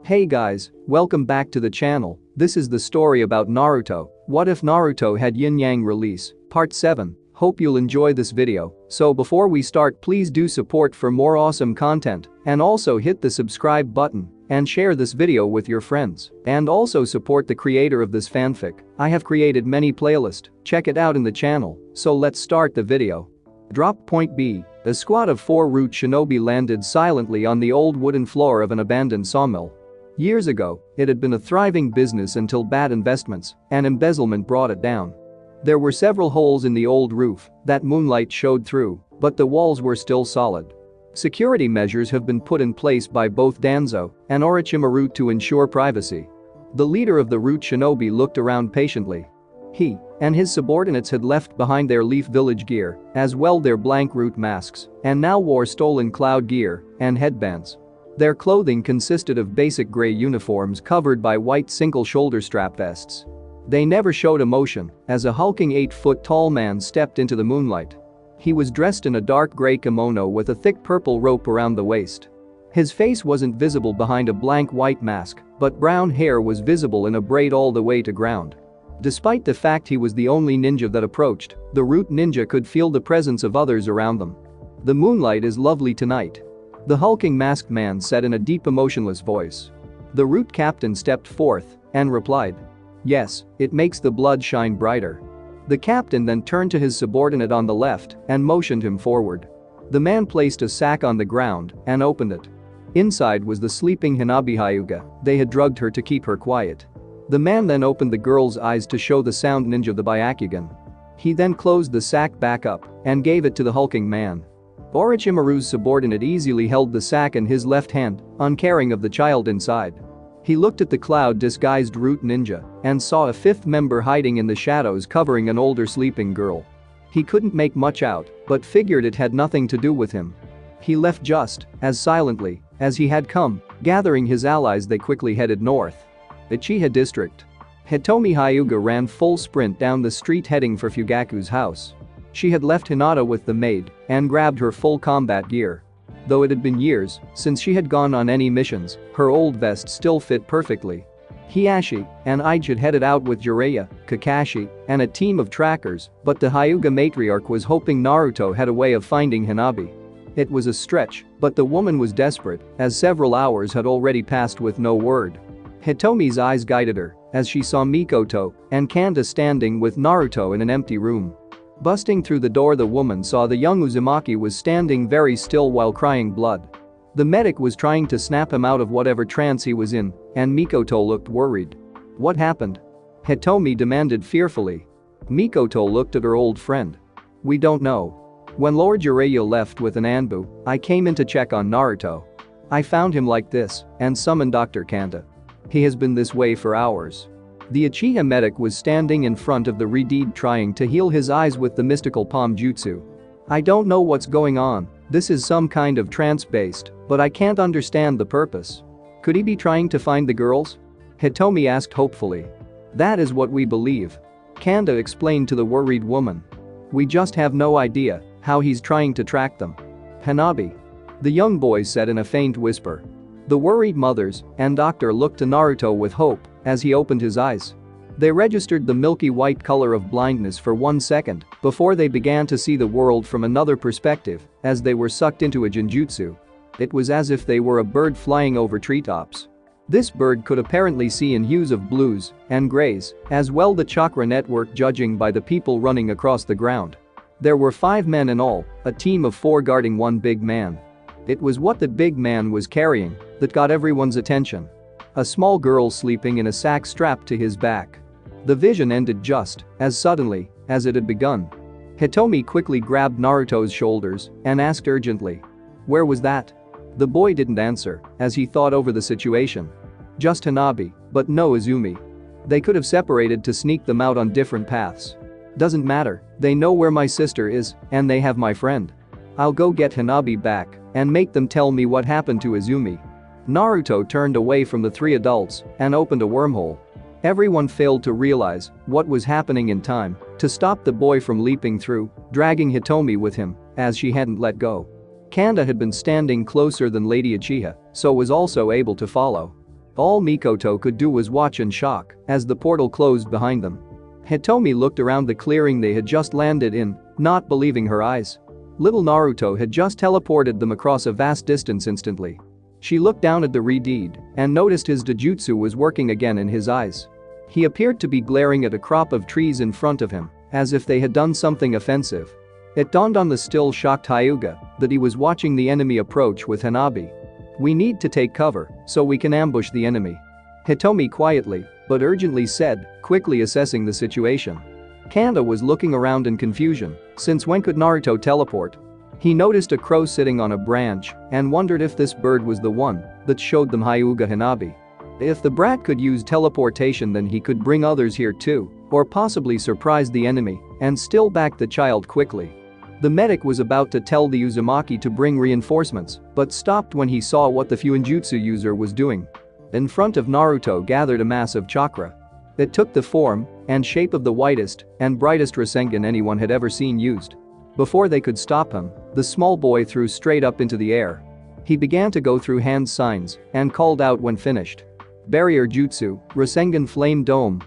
Hey guys, welcome back to the channel. This is the story about Naruto. What if Naruto had Yin-Yang release? Part 7. Hope you'll enjoy this video. So before we start, please do support for more awesome content and also hit the subscribe button and share this video with your friends. And also support the creator of this fanfic. I have created many playlists, check it out in the channel. So let's start the video. Drop point B. A squad of 4 root shinobi landed silently on the old wooden floor of an abandoned sawmill. Years ago, it had been a thriving business until bad investments and embezzlement brought it down. There were several holes in the old roof that moonlight showed through, but the walls were still solid. Security measures have been put in place by both Danzo and Orochimaru to ensure privacy. The leader of the root shinobi looked around patiently. He and his subordinates had left behind their Leaf Village gear, as well their blank root masks, and now wore stolen cloud gear and headbands. Their clothing consisted of basic gray uniforms covered by white single shoulder strap vests. They never showed emotion as a hulking 8-foot-tall man stepped into the moonlight. He was dressed in a dark gray kimono with a thick purple rope around the waist. His face wasn't visible behind a blank white mask, but brown hair was visible in a braid all the way to ground. Despite the fact he was the only ninja that approached, the root ninja could feel the presence of others around them. "The moonlight is lovely tonight," the hulking masked man said in a deep emotionless voice. The root captain stepped forth and replied, "Yes, it makes the blood shine brighter." The captain then turned to his subordinate on the left and motioned him forward. The man placed a sack on the ground and opened it. Inside was the sleeping Hanabi Hyuga. They had drugged her to keep her quiet. The man then opened the girl's eyes to show the sound ninja the Byakugan. He then closed the sack back up and gave it to the hulking man. Orochimaru's subordinate easily held the sack in his left hand, uncaring of the child inside. He looked at the cloud-disguised root ninja and saw a 5th member hiding in the shadows covering an older sleeping girl. He couldn't make much out, but figured it had nothing to do with him. He left just as silently as he had come, gathering his allies. They quickly headed north. Uchiha district. Hitomi Hyuga ran full sprint down the street heading for Fugaku's house. She had left Hinata with the maid and grabbed her full combat gear. Though it had been years since she had gone on any missions, her old vest still fit perfectly. Hiashi and Ige had headed out with Jiraiya, Kakashi, and a team of trackers, but the Hyuga matriarch was hoping Naruto had a way of finding Hanabi. It was a stretch, but the woman was desperate as several hours had already passed with no word. Hitomi's eyes guided her as she saw Mikoto and Kanda standing with Naruto in an empty room. Busting through the door, the woman saw the young Uzumaki was standing very still while crying blood. The medic was trying to snap him out of whatever trance he was in, and Mikoto looked worried. "What happened?" Hitomi demanded fearfully. Mikoto looked at her old friend. "We don't know. When Lord Jiraiya left with an Anbu, I came in to check on Naruto. I found him like this and summoned Dr. Kanda. He has been this way for hours." The Uchiha medic was standing in front of the Redeed trying to heal his eyes with the mystical palm jutsu. "I don't know what's going on. This is some kind of trance-based, but I can't understand the purpose. Could he be trying to find the girls?" Hitomi asked hopefully. "That is what we believe," Kanda explained to the worried woman. "We just have no idea how he's trying to track them." "Hanabi," the young boy said in a faint whisper. The worried mothers and doctor looked to Naruto with hope as he opened his eyes. They registered the milky white color of blindness for 1 second before they began to see the world from another perspective as they were sucked into a genjutsu. It was as if they were a bird flying over treetops. This bird could apparently see in hues of blues and grays, as well the chakra network judging by the people running across the ground. There were 5 men in all, a team of 4 guarding one big man. It was what the big man was carrying that got everyone's attention. A small girl sleeping in a sack strapped to his back. The vision ended just as suddenly as it had begun. Hitomi quickly grabbed Naruto's shoulders and asked urgently, "Where was that?" The boy didn't answer as he thought over the situation. Just Hanabi, but no Izumi. They could have separated to sneak them out on different paths. "Doesn't matter, they know where my sister is and they have my friend. I'll go get Hanabi back and make them tell me what happened to Izumi." Naruto turned away from the 3 adults and opened a wormhole. Everyone failed to realize what was happening in time to stop the boy from leaping through, dragging Hitomi with him as she hadn't let go. Kanda had been standing closer than Lady Uchiha, so was also able to follow. All Mikoto could do was watch in shock as the portal closed behind them. Hitomi looked around the clearing they had just landed in, not believing her eyes. Little Naruto had just teleported them across a vast distance instantly. She looked down at the Redeed and noticed his Dojutsu was working again in his eyes. He appeared to be glaring at a crop of trees in front of him, as if they had done something offensive. It dawned on the still shocked Hyuga that he was watching the enemy approach with Hanabi. "We need to take cover so we can ambush the enemy," Hitomi quietly but urgently said, quickly assessing the situation. Kanda was looking around in confusion, since when could Naruto teleport? He noticed a crow sitting on a branch and wondered if this bird was the one that showed them Hyuga Hanabi. If the brat could use teleportation, then he could bring others here too, or possibly surprise the enemy and still back the child quickly. The medic was about to tell the Uzumaki to bring reinforcements, but stopped when he saw what the Fuinjutsu user was doing. In front of Naruto gathered a mass of chakra. It took the form and shape of the whitest and brightest Rasengan anyone had ever seen used. Before they could stop him, the small boy threw straight up into the air. He began to go through hand signs and called out when finished. Barrier Jutsu, Rasengan Flame Dome.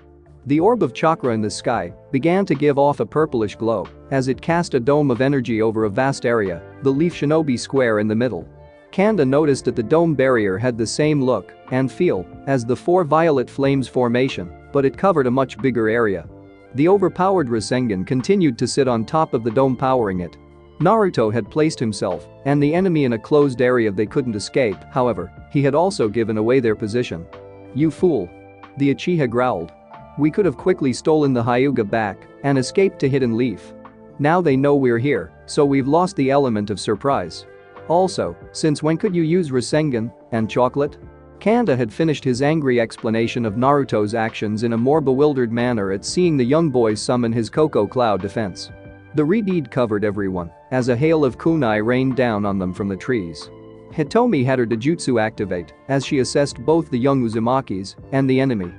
The orb of chakra in the sky began to give off a purplish glow as it cast a dome of energy over a vast area, the leaf shinobi square in the middle. Kanda noticed that the dome barrier had the same look and feel as the four violet flames formation, but it covered a much bigger area. The overpowered Rasengan continued to sit on top of the dome, powering it. Naruto had placed himself and the enemy in a closed area they couldn't escape. However, he had also given away their position. "You fool," the Uchiha growled. "We could have quickly stolen the Hyuga back and escaped to Hidden Leaf. Now they know we're here, so we've lost the element of surprise. Also, since when could you use Rasengan and chocolate?" Kanda had finished his angry explanation of Naruto's actions in a more bewildered manner at seeing the young boy summon his Cocoa Cloud defense. The Redeed covered everyone as a hail of kunai rained down on them from the trees. Hitomi had her Dojutsu activate as she assessed both the young Uzumakis and the enemy.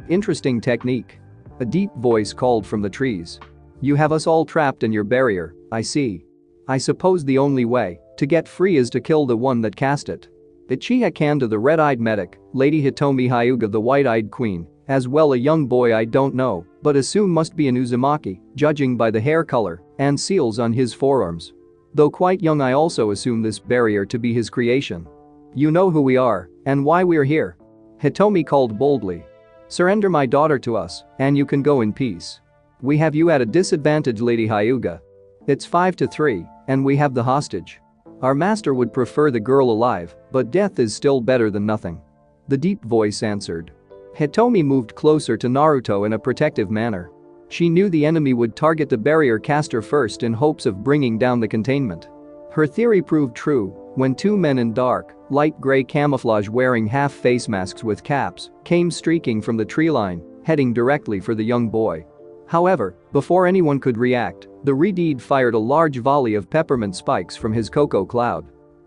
"Interesting technique," a deep voice called from the trees. "You have us all trapped in your barrier, I see. I suppose the only way to get free is to kill the one that cast it." Uchiha Kanda, the red-eyed medic, Lady Hitomi Hyuga, the white-eyed queen, as well a young boy I don't know but assume must be an Uzumaki, judging by the hair color and seals on his forearms. Though quite young, I also assume this barrier to be his creation. "You know who we are and why we're here," Hitomi called boldly. "Surrender my daughter to us and you can go in peace. We have you at a disadvantage, Lady Hyuga. It's 5-3 and we have the hostage. Our master would prefer the girl alive, but death is still better than nothing," the deep voice answered. Hitomi moved closer to Naruto in a protective manner. She knew the enemy would target the barrier caster first in hopes of bringing down the containment. Her theory proved true when two men in dark, light gray camouflage wearing half face masks with caps came streaking from the tree line, heading directly for the young boy. However, before anyone could react, the Redeed fired a large volley of peppermint spikes from his Cocoa Cloud.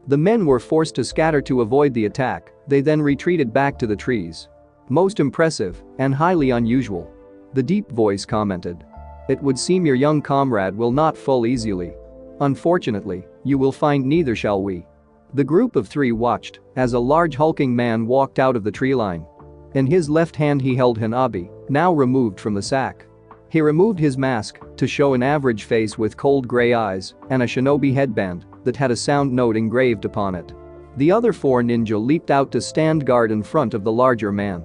The men were forced to scatter to avoid the attack. They then retreated back to the trees. "Most impressive and highly unusual," the deep voice commented. "It would seem your young comrade will not fall easily. Unfortunately, you will find neither shall we." The group of three watched as a large hulking man walked out of the tree line. In his left hand he held Hanabi, now removed from the sack. He removed his mask to show an average face with cold gray eyes and a shinobi headband that had a sound note engraved upon it. The other four ninja leaped out to stand guard in front of the larger man.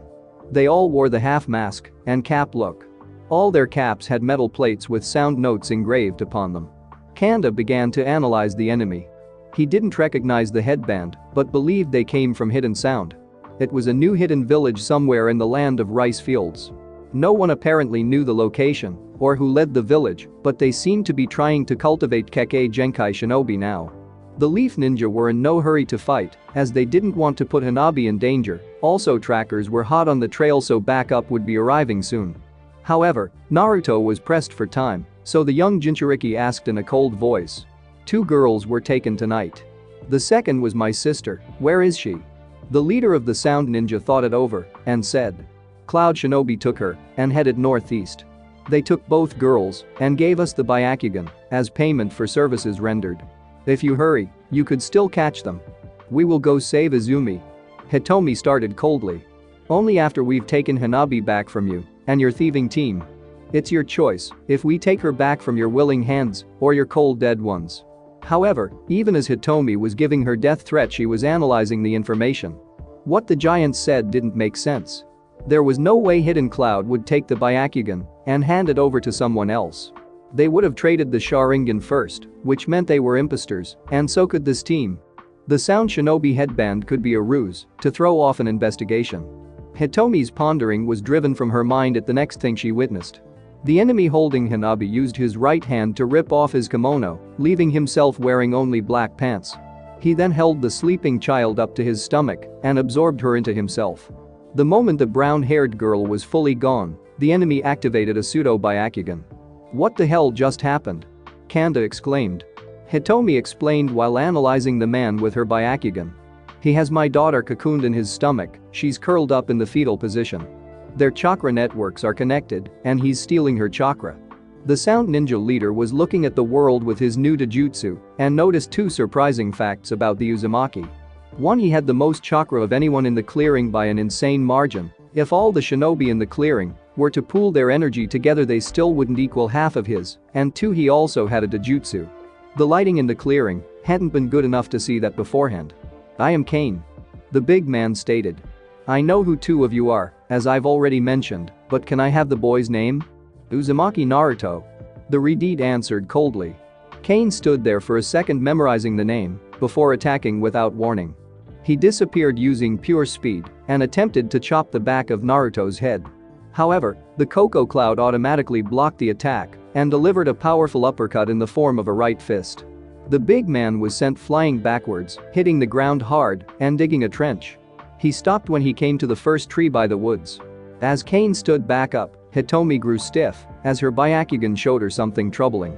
They all wore the half mask and cap look. All their caps had metal plates with sound notes engraved upon them. Kanda began to analyze the enemy. He didn't recognize the headband but believed they came from Hidden Sound. It was a new hidden village somewhere in the land of rice fields. No one apparently knew the location or who led the village, but they seemed to be trying to cultivate Kekkei Genkai Shinobi now. The Leaf Ninja were in no hurry to fight as they didn't want to put Hanabi in danger. Also, trackers were hot on the trail, so backup would be arriving soon. However, Naruto was pressed for time, so the young Jinchuriki asked in a cold voice. "Two girls were taken tonight. The second was my sister, where is she?" The leader of the Sound Ninja thought it over and said. "Cloud Shinobi took her and headed northeast. They took both girls and gave us the Byakugan as payment for services rendered. If you hurry, you could still catch them. We will go save Izumi." Hitomi started coldly. Only after we've taken Hanabi back from you and your thieving team. It's your choice if we take her back from your willing hands or your cold dead ones. However, even as Hitomi was giving her death threat, she was analyzing the information. What the giant said didn't make sense. There was no way Hidden Cloud would take the Byakugan and hand it over to someone else. They would have traded the Sharingan first, which meant they were imposters, and so could this team. The Sound Shinobi headband could be a ruse to throw off an investigation. Hitomi's pondering was driven from her mind at the next thing she witnessed. The enemy holding Hanabi used his right hand to rip off his kimono, leaving himself wearing only black pants. He then held the sleeping child up to his stomach and absorbed her into himself. The moment the brown-haired girl was fully gone, the enemy activated a pseudo-Byakugan. "What the hell just happened?" Kanda exclaimed. Hitomi explained while analyzing the man with her Byakugan. "He has my daughter cocooned in his stomach, she's curled up in the fetal position. Their chakra networks are connected, and he's stealing her chakra." The Sound Ninja leader was looking at the world with his new Dojutsu and noticed two surprising facts about the Uzumaki. One, he had the most chakra of anyone in the clearing by an insane margin. If all the shinobi in the clearing were to pool their energy together, they still wouldn't equal half of his. And two, he also had a Dojutsu. The lighting in the clearing hadn't been good enough to see that beforehand. "I am Kane," the big man stated. "I know who two of you are, as I've already mentioned, but can I have the boy's name?" "Uzumaki Naruto," the Redeed answered coldly. Kane stood there for a second memorizing the name before attacking without warning. He disappeared using pure speed and attempted to chop the back of Naruto's head. However, the Cocoa Cloud automatically blocked the attack and delivered a powerful uppercut in the form of a right fist. The big man was sent flying backwards, hitting the ground hard and digging a trench. He stopped when he came to the first tree by the woods. As Kane stood back up, Hitomi grew stiff as her Byakugan showed her something troubling.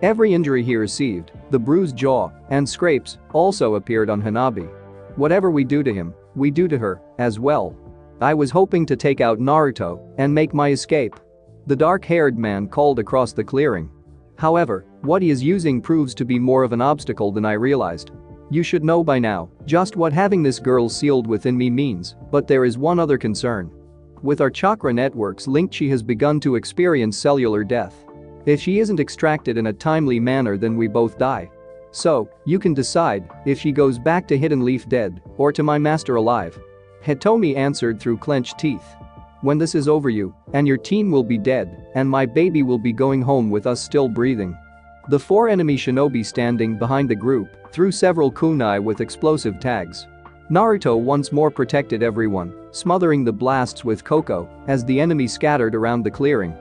Every injury he received, the bruised jaw and scrapes, also appeared on Hanabi. "Whatever we do to him, we do to her as well. I was hoping to take out Naruto and make my escape," the dark-haired man called across the clearing. "However, what he is using proves to be more of an obstacle than I realized. You should know by now just what having this girl sealed within me means, but there is one other concern. With our chakra networks linked, she has begun to experience cellular death. If she isn't extracted in a timely manner, then we both die. So, you can decide if she goes back to Hidden Leaf dead or to my master alive." Hitomi answered through clenched teeth. "When this is over, you and your team will be dead, and my baby will be going home with us still breathing." The four enemy shinobi standing behind the group threw several kunai with explosive tags. Naruto once more protected everyone, smothering the blasts with Coco as the enemy scattered around the clearing.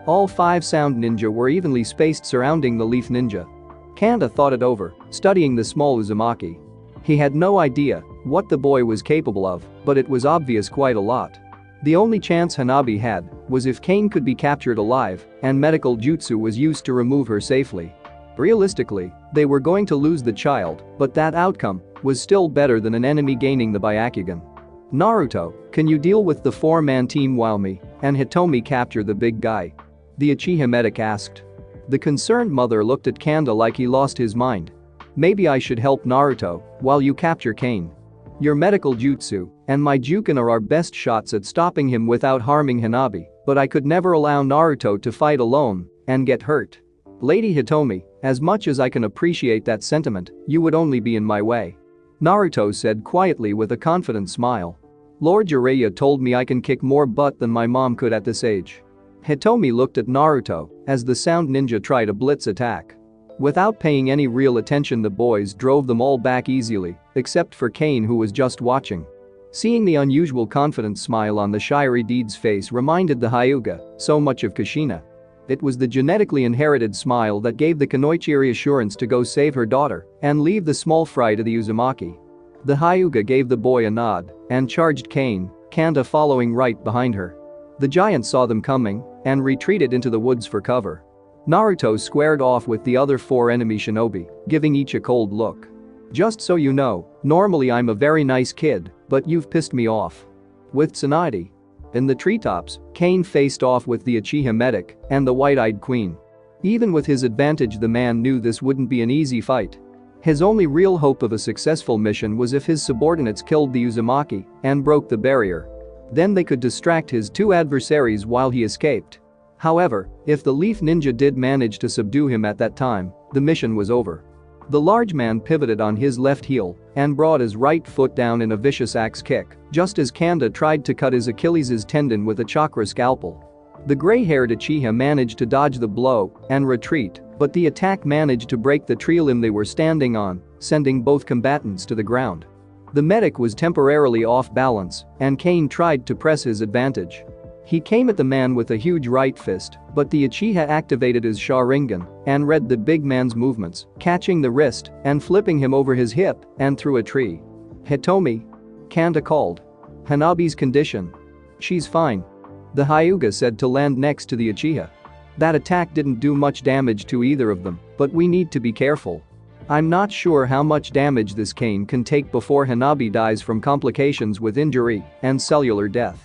All 5 Sound Ninja were evenly spaced surrounding the Leaf Ninja. Kanda thought it over, studying the small Uzumaki. He had no idea what the boy was capable of, but it was obvious quite a lot. The only chance Hanabi had was if Kane could be captured alive and medical jutsu was used to remove her safely. Realistically, they were going to lose the child, but that outcome was still better than an enemy gaining the Byakugan. "Naruto, can you deal with the 4-man team while me and Hitomi capture the big guy?" the Uchiha medic asked. The concerned mother looked at Kanda like he lost his mind. "Maybe I should help Naruto while you capture Kane. Your medical jutsu and my Juken are our best shots at stopping him without harming Hanabi, but I could never allow Naruto to fight alone and get hurt. Lady Hitomi, as much as I can appreciate that sentiment, you would only be in my way," Naruto said quietly with a confident smile. "Lord Jiraiya told me I can kick more butt than my mom could at this age." Hitomi looked at Naruto as the Sound Ninja tried a blitz attack. Without paying any real attention, the boys drove them all back easily, except for Kane, who was just watching. Seeing the unusual confident smile on the Shiri Deed's face reminded the Hyuga so much of Kushina. It was the genetically inherited smile that gave the Kunoichi reassurance to go save her daughter and leave the small fry to the Uzumaki. The Hyuga gave the boy a nod and charged Kane, Kanda following right behind her. The giant saw them coming and retreated into the woods for cover. Naruto squared off with the other 4 enemy shinobi, giving each a cold look. "Just so you know, normally I'm a very nice kid, but you've pissed me off." With Tsunade. In the treetops, Kane faced off with the Uchiha medic and the white-eyed queen. Even with his advantage, the man knew this wouldn't be an easy fight. His only real hope of a successful mission was if his subordinates killed the Uzumaki and broke the barrier. Then they could distract his two adversaries while he escaped. However, if the Leaf Ninja did manage to subdue him at that time, the mission was over. The large man pivoted on his left heel and brought his right foot down in a vicious axe kick, just as Kanda tried to cut his Achilles' tendon with a chakra scalpel. The gray-haired Uchiha managed to dodge the blow and retreat, but the attack managed to break the tree limb they were standing on, sending both combatants to the ground. The medic was temporarily off balance, and Kane tried to press his advantage. He came at the man with a huge right fist, but the Uchiha activated his Sharingan and read the big man's movements, catching the wrist and flipping him over his hip and through a tree. "Hitomi?" Kanda called. "Hanabi's condition?" "She's fine," the Hyuga said to land next to the Uchiha. "That attack didn't do much damage to either of them, but we need to be careful. I'm not sure how much damage this cane can take before Hanabi dies from complications with injury and cellular death.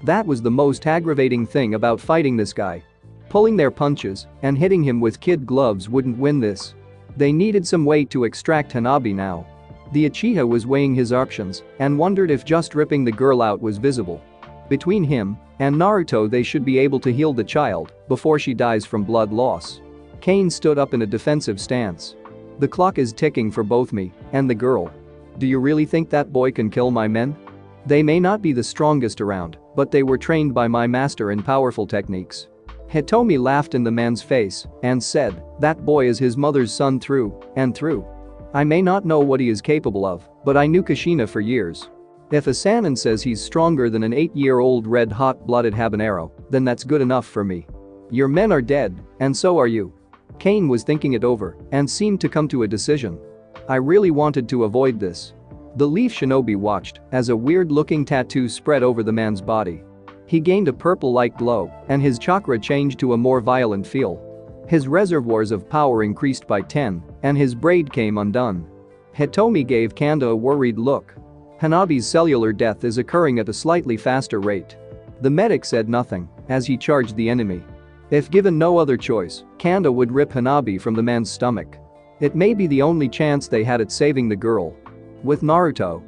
That was the most aggravating thing about fighting this guy. Pulling their punches and hitting him with kid gloves wouldn't win this. They needed some way to extract Hanabi now." The Uchiha was weighing his options and wondered if just ripping the girl out was visible. Between him and Naruto, they should be able to heal the child before she dies from blood loss. Kane stood up in a defensive stance. "The clock is ticking for both me and the girl. Do you really think that boy can kill my men? They may not be the strongest around, but they were trained by my master in powerful techniques." Hitomi laughed in the man's face and said, "That boy is his mother's son through and through. I may not know what he is capable of, but I knew Kushina for years. If a Sannin says he's stronger than an 8-year-old red-hot-blooded habanero, then that's good enough for me. Your men are dead, and so are you." Kane was thinking it over and seemed to come to a decision. "I really wanted to avoid this." The Leaf Shinobi watched as a weird-looking tattoo spread over the man's body. He gained a purple-like glow, and his chakra changed to a more violent feel. His reservoirs of power increased by 10, and his braid came undone. Hitomi gave Kanda a worried look. "Hanabi's cellular death is occurring at a slightly faster rate." The medic said nothing as he charged the enemy. If given no other choice, Kanda would rip Hanabi from the man's stomach. It may be the only chance they had at saving the girl. With Naruto,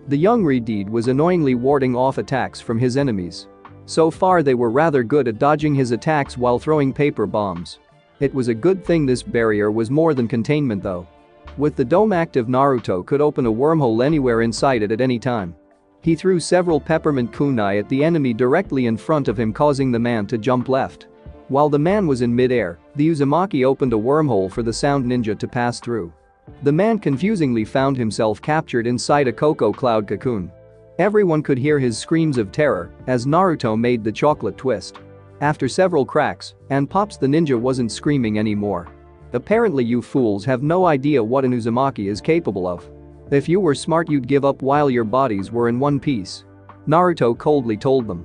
the young Redeed was annoyingly warding off attacks from his enemies. So far they were rather good at dodging his attacks while throwing paper bombs. It was a good thing this barrier was more than containment though. With the dome active, Naruto could open a wormhole anywhere inside it at any time. He threw several peppermint kunai at the enemy directly in front of him, causing the man to jump left. While the man was in mid-air, the Uzumaki opened a wormhole for the sound ninja to pass through. The man confusingly found himself captured inside a cocoa cloud cocoon. Everyone could hear his screams of terror as Naruto made the chocolate twist. After several cracks and pops, the ninja wasn't screaming anymore. "Apparently you fools have no idea what an Uzumaki is capable of. If you were smart, you'd give up while your bodies were in one piece," Naruto coldly told them.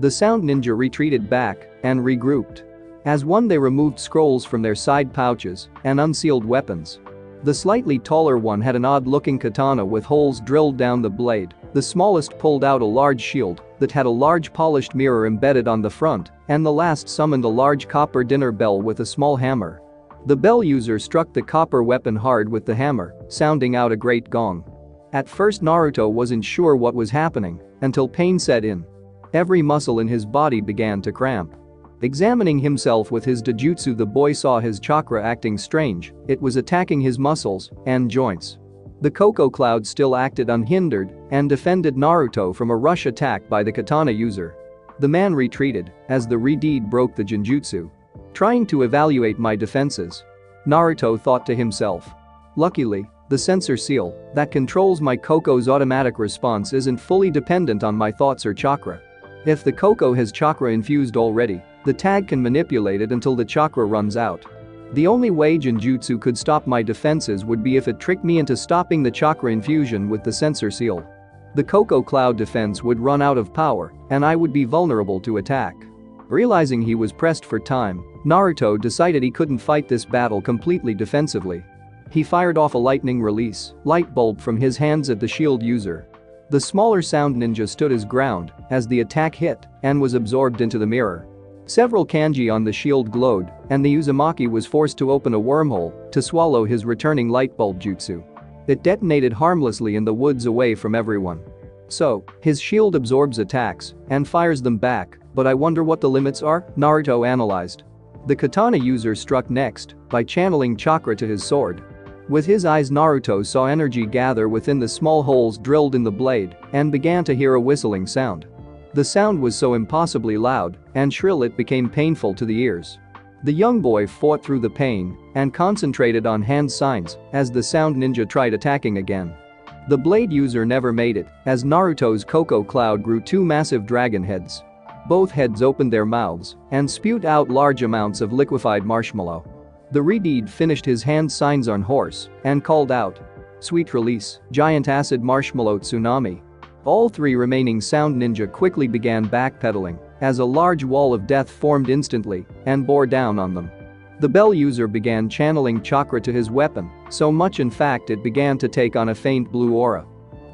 The sound ninja retreated back and regrouped. As one, they removed scrolls from their side pouches and unsealed weapons. The slightly taller one had an odd-looking katana with holes drilled down the blade. The smallest pulled out a large shield that had a large polished mirror embedded on the front, and the last summoned a large copper dinner bell with a small hammer. The bell user struck the copper weapon hard with the hammer, sounding out a great gong. At first Naruto wasn't sure what was happening until pain set in. Every muscle in his body began to cramp. Examining himself with his dojutsu, the boy saw his chakra acting strange. It was attacking his muscles and joints. The cocoa cloud still acted unhindered and defended Naruto from a rush attack by the katana user. The man retreated as the Redeed broke the genjutsu. "Trying to evaluate my defenses," Naruto thought to himself. "Luckily, the sensor seal that controls my Koko's automatic response isn't fully dependent on my thoughts or chakra. If the Koko has chakra infused already, the tag can manipulate it until the chakra runs out. The only way Genjutsu could stop my defenses would be if it tricked me into stopping the chakra infusion with the sensor seal. The Koko Cloud defense would run out of power, and I would be vulnerable to attack." Realizing he was pressed for time, Naruto decided he couldn't fight this battle completely defensively. He fired off a lightning release light bulb from his hands at the shield user. The smaller sound ninja stood his ground as the attack hit and was absorbed into the mirror. Several kanji on the shield glowed, and the Uzumaki was forced to open a wormhole to swallow his returning light bulb jutsu. It detonated harmlessly in the woods away from everyone. So, his shield absorbs attacks and fires them back, but I wonder what the limits are, Naruto analyzed. The katana user struck next by channeling chakra to his sword. With his eyes, Naruto saw energy gather within the small holes drilled in the blade and began to hear a whistling sound. The sound was so impossibly loud and shrill it became painful to the ears. The young boy fought through the pain and concentrated on hand signs as the sound ninja tried attacking again. The blade user never made it as Naruto's Cocoa Cloud grew two massive dragon heads. Both heads opened their mouths and spewed out large amounts of liquefied marshmallow. The Redeed finished his hand signs on horse and called out, "Sweet release, giant acid marshmallow tsunami." All three remaining sound ninja quickly began backpedaling as a large wall of death formed instantly and bore down on them. The bell user began channeling chakra to his weapon, so much in fact it began to take on a faint blue aura.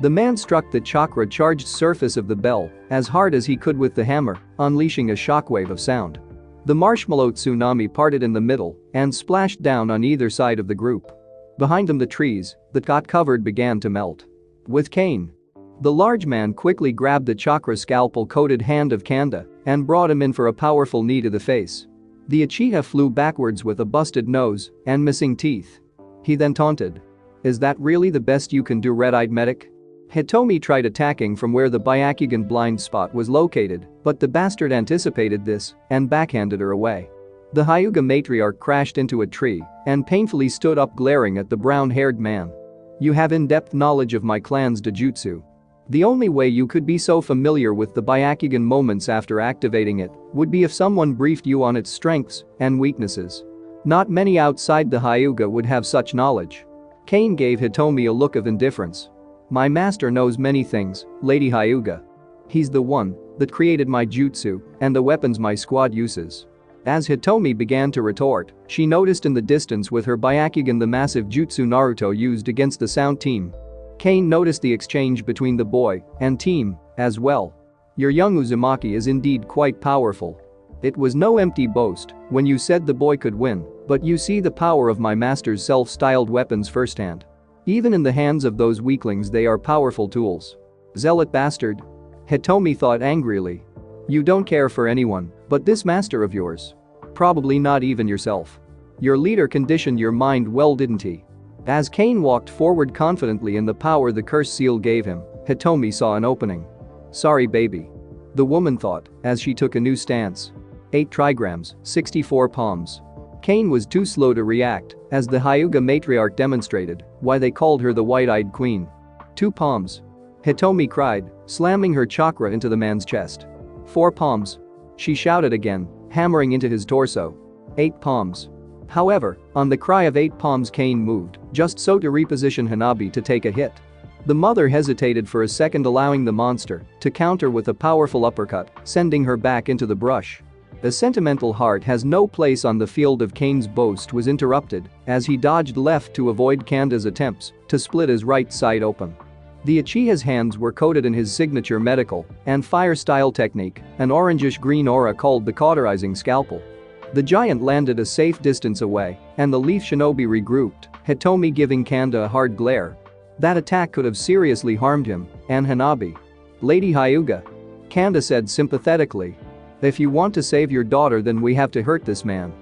The man struck the chakra-charged surface of the bell as hard as he could with the hammer, unleashing a shockwave of sound. The marshmallow tsunami parted in the middle and splashed down on either side of the group. Behind them the trees that got covered began to melt. With Kane, the large man quickly grabbed the chakra scalpel-coated hand of Kanda and brought him in for a powerful knee to the face. The Uchiha flew backwards with a busted nose and missing teeth. He then taunted, "Is that really the best you can do, red-eyed medic?" Hitomi tried attacking from where the Byakugan blind spot was located, but the bastard anticipated this and backhanded her away. The Hyuga matriarch crashed into a tree and painfully stood up glaring at the brown-haired man. "You have in-depth knowledge of my clan's Dojutsu. The only way you could be so familiar with the Byakugan moments after activating it would be if someone briefed you on its strengths and weaknesses. Not many outside the Hyuga would have such knowledge." Kane gave Hitomi a look of indifference. "My master knows many things, Lady Hyuga. He's the one that created my jutsu and the weapons my squad uses." As Hitomi began to retort, she noticed in the distance with her Byakugan the massive jutsu Naruto used against the sound team. Kane noticed the exchange between the boy and team as well. "Your young Uzumaki is indeed quite powerful. It was no empty boast when you said the boy could win, but you see the power of my master's self-styled weapons firsthand. Even in the hands of those weaklings they are powerful tools. Zealot bastard." Hitomi thought angrily. "You don't care for anyone but this master of yours. Probably not even yourself. Your leader conditioned your mind well, didn't he?" As Kane walked forward confidently in the power the curse seal gave him, Hitomi saw an opening. "Sorry baby," the woman thought as she took a new stance. 8 trigrams, 64 palms. Kane was too slow to react as the Hyuga matriarch demonstrated why they called her the white-eyed queen. 2 palms. Hitomi cried, slamming her chakra into the man's chest. 4 palms. She shouted again, hammering into his torso. 8 palms. However, on the cry of 8 palms Kane moved, just so to reposition Hanabi to take a hit. The mother hesitated for a second, allowing the monster to counter with a powerful uppercut, sending her back into the brush. The sentimental heart has no place on the field of Kane's boast was interrupted as he dodged left to avoid Kanda's attempts to split his right side open. The Uchiha's hands were coated in his signature medical and fire-style technique, an orangish-green aura called the cauterizing scalpel. The giant landed a safe distance away, and the Leaf Shinobi regrouped, Hitomi giving Kanda a hard glare. That attack could have seriously harmed him and Hanabi. "Lady Hyuga," Kanda said sympathetically. "If you want to save your daughter then we have to hurt this man.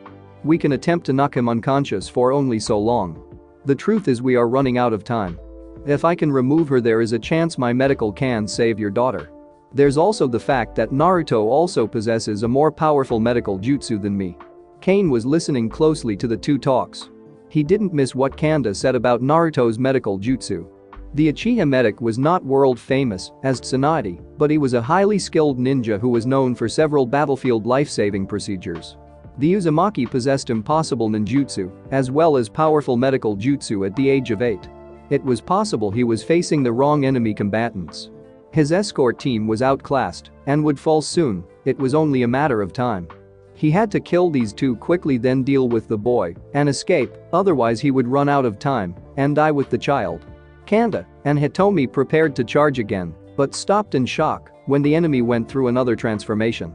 We can attempt to knock him unconscious for only so long. The truth is we are running out of time. If I can remove her there is a chance my medical can save your daughter. There's also the fact that Naruto also possesses a more powerful medical jutsu than me." Kane was listening closely to the two talks. He didn't miss what Kanda said about Naruto's medical jutsu. The Uchiha medic was not world famous as Tsunade, but he was a highly skilled ninja who was known for several battlefield life-saving procedures. The Uzumaki possessed impossible ninjutsu as well as powerful medical jutsu at the age of 8. It was possible he was facing the wrong enemy combatants. His escort team was outclassed and would fall soon, it was only a matter of time. He had to kill these two quickly, then deal with the boy and escape, otherwise he would run out of time and die with the child. Kanda and Hitomi prepared to charge again, but stopped in shock when the enemy went through another transformation.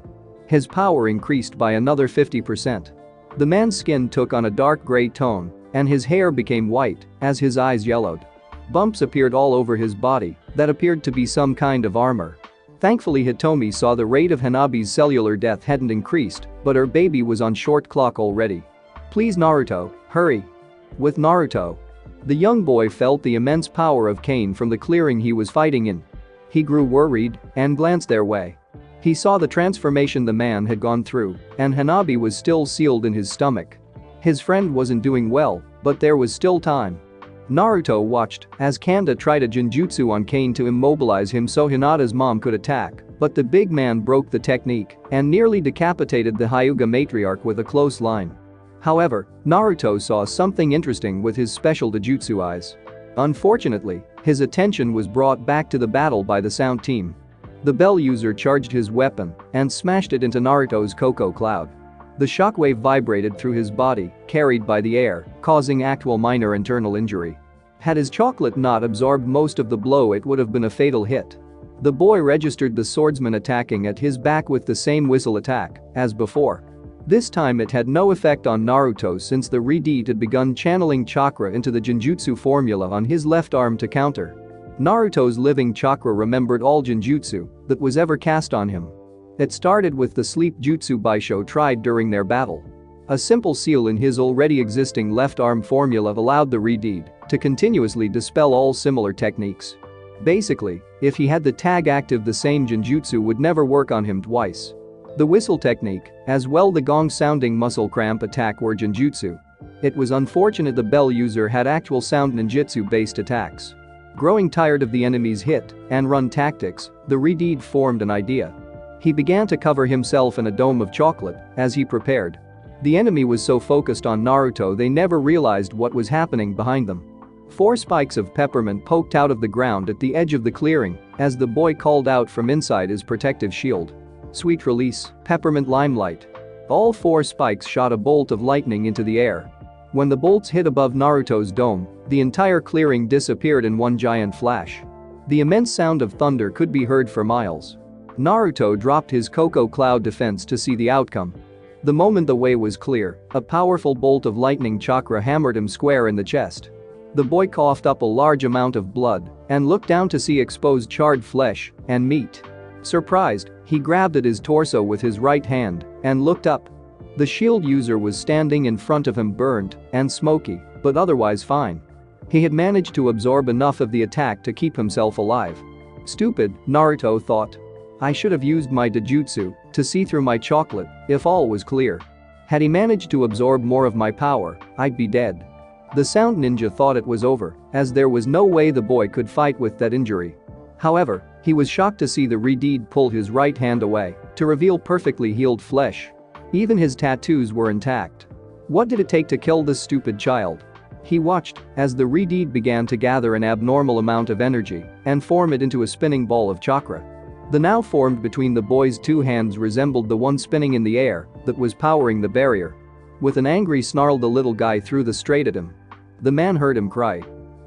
His power increased by another 50%. The man's skin took on a dark gray tone and his hair became white as his eyes yellowed. Bumps appeared all over his body, That appeared to be some kind of armor. Thankfully Hitomi saw the rate of Hanabi's cellular death hadn't increased, but her baby was on short clock already. Please Naruto, hurry. With Naruto. The young boy felt the immense power of Kane from the clearing he was fighting in. He grew worried and glanced their way. He saw the transformation the man had gone through, and Hanabi was still sealed in his stomach. His friend wasn't doing well, but there was still time. Naruto watched as Kanda tried a Jinjutsu on Kane to immobilize him so Hinata's mom could attack, but the big man broke the technique and nearly decapitated the Hyuga matriarch with a close line. However, Naruto saw something interesting with his special Dojutsu eyes. Unfortunately, his attention was brought back to the battle by the sound team. The bell user charged his weapon and smashed it into Naruto's Coco Cloud. The shockwave vibrated through his body, carried by the air, causing actual minor internal injury. Had his chocolate not absorbed most of the blow, it would have been a fatal hit. The boy registered the swordsman attacking at his back with the same whistle attack as before. This time it had no effect on Naruto since the Redeed had begun channeling chakra into the Jinjutsu formula on his left arm to counter. Naruto's living chakra remembered all Jinjutsu that was ever cast on him. It started with the sleep jutsu Baisho tried during their battle. A simple seal in his already existing left arm formula allowed the Redeed to continuously dispel all similar techniques. Basically, if he had the tag active, the same Jinjutsu would never work on him twice. The whistle technique, as well the gong-sounding muscle cramp attack were Jinjutsu. It was unfortunate the bell user had actual sound ninjutsu-based attacks. Growing tired of the enemy's hit and run tactics, the Redeed formed an idea. He began to cover himself in a dome of chocolate as he prepared. The enemy was so focused on Naruto they never realized what was happening behind them. 4 spikes of peppermint poked out of the ground at the edge of the clearing as the boy called out from inside his protective shield. Sweet release, peppermint limelight. All 4 spikes shot a bolt of lightning into the air. When the bolts hit above Naruto's dome, the entire clearing disappeared in one giant flash. The immense sound of thunder could be heard for miles. Naruto dropped his Coco Cloud defense to see the outcome. The moment the way was clear, a powerful bolt of lightning chakra hammered him square in the chest. The boy coughed up a large amount of blood and looked down to see exposed charred flesh and meat. Surprised, he grabbed at his torso with his right hand and looked up. The shield user was standing in front of him, burnt and smoky, but otherwise fine. He had managed to absorb enough of the attack to keep himself alive. Stupid, Naruto thought. I should have used my Dojutsu to see through my chocolate if all was clear. Had he managed to absorb more of my power, I'd be dead. The sound ninja thought it was over, as there was no way the boy could fight with that injury. However, he was shocked to see the Redeed pull his right hand away to reveal perfectly healed flesh. Even his tattoos were intact. What did it take to kill this stupid child? He watched as the Redeed began to gather an abnormal amount of energy and form it into a spinning ball of chakra. The now formed between the boy's 2 hands resembled the one spinning in the air that was powering the barrier. With an angry snarl, the little guy threw the straight at him. The man heard him cry.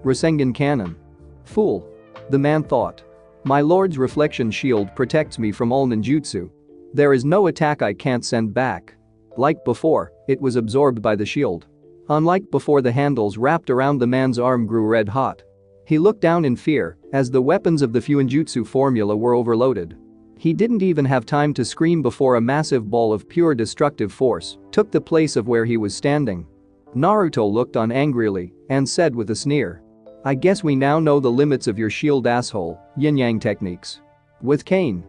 Rasengan cannon. Fool. The man thought. My lord's reflection shield protects me from all ninjutsu. There is no attack I can't send back. Like before, it was absorbed by the shield. Unlike before, the handles wrapped around the man's arm grew red hot. He looked down in fear as the weapons of the Fuinjutsu formula were overloaded. He didn't even have time to scream before a massive ball of pure destructive force took the place of where he was standing. Naruto looked on angrily and said with a sneer. I guess we now know the limits of your shield, asshole. Yin-Yang techniques. With Kane.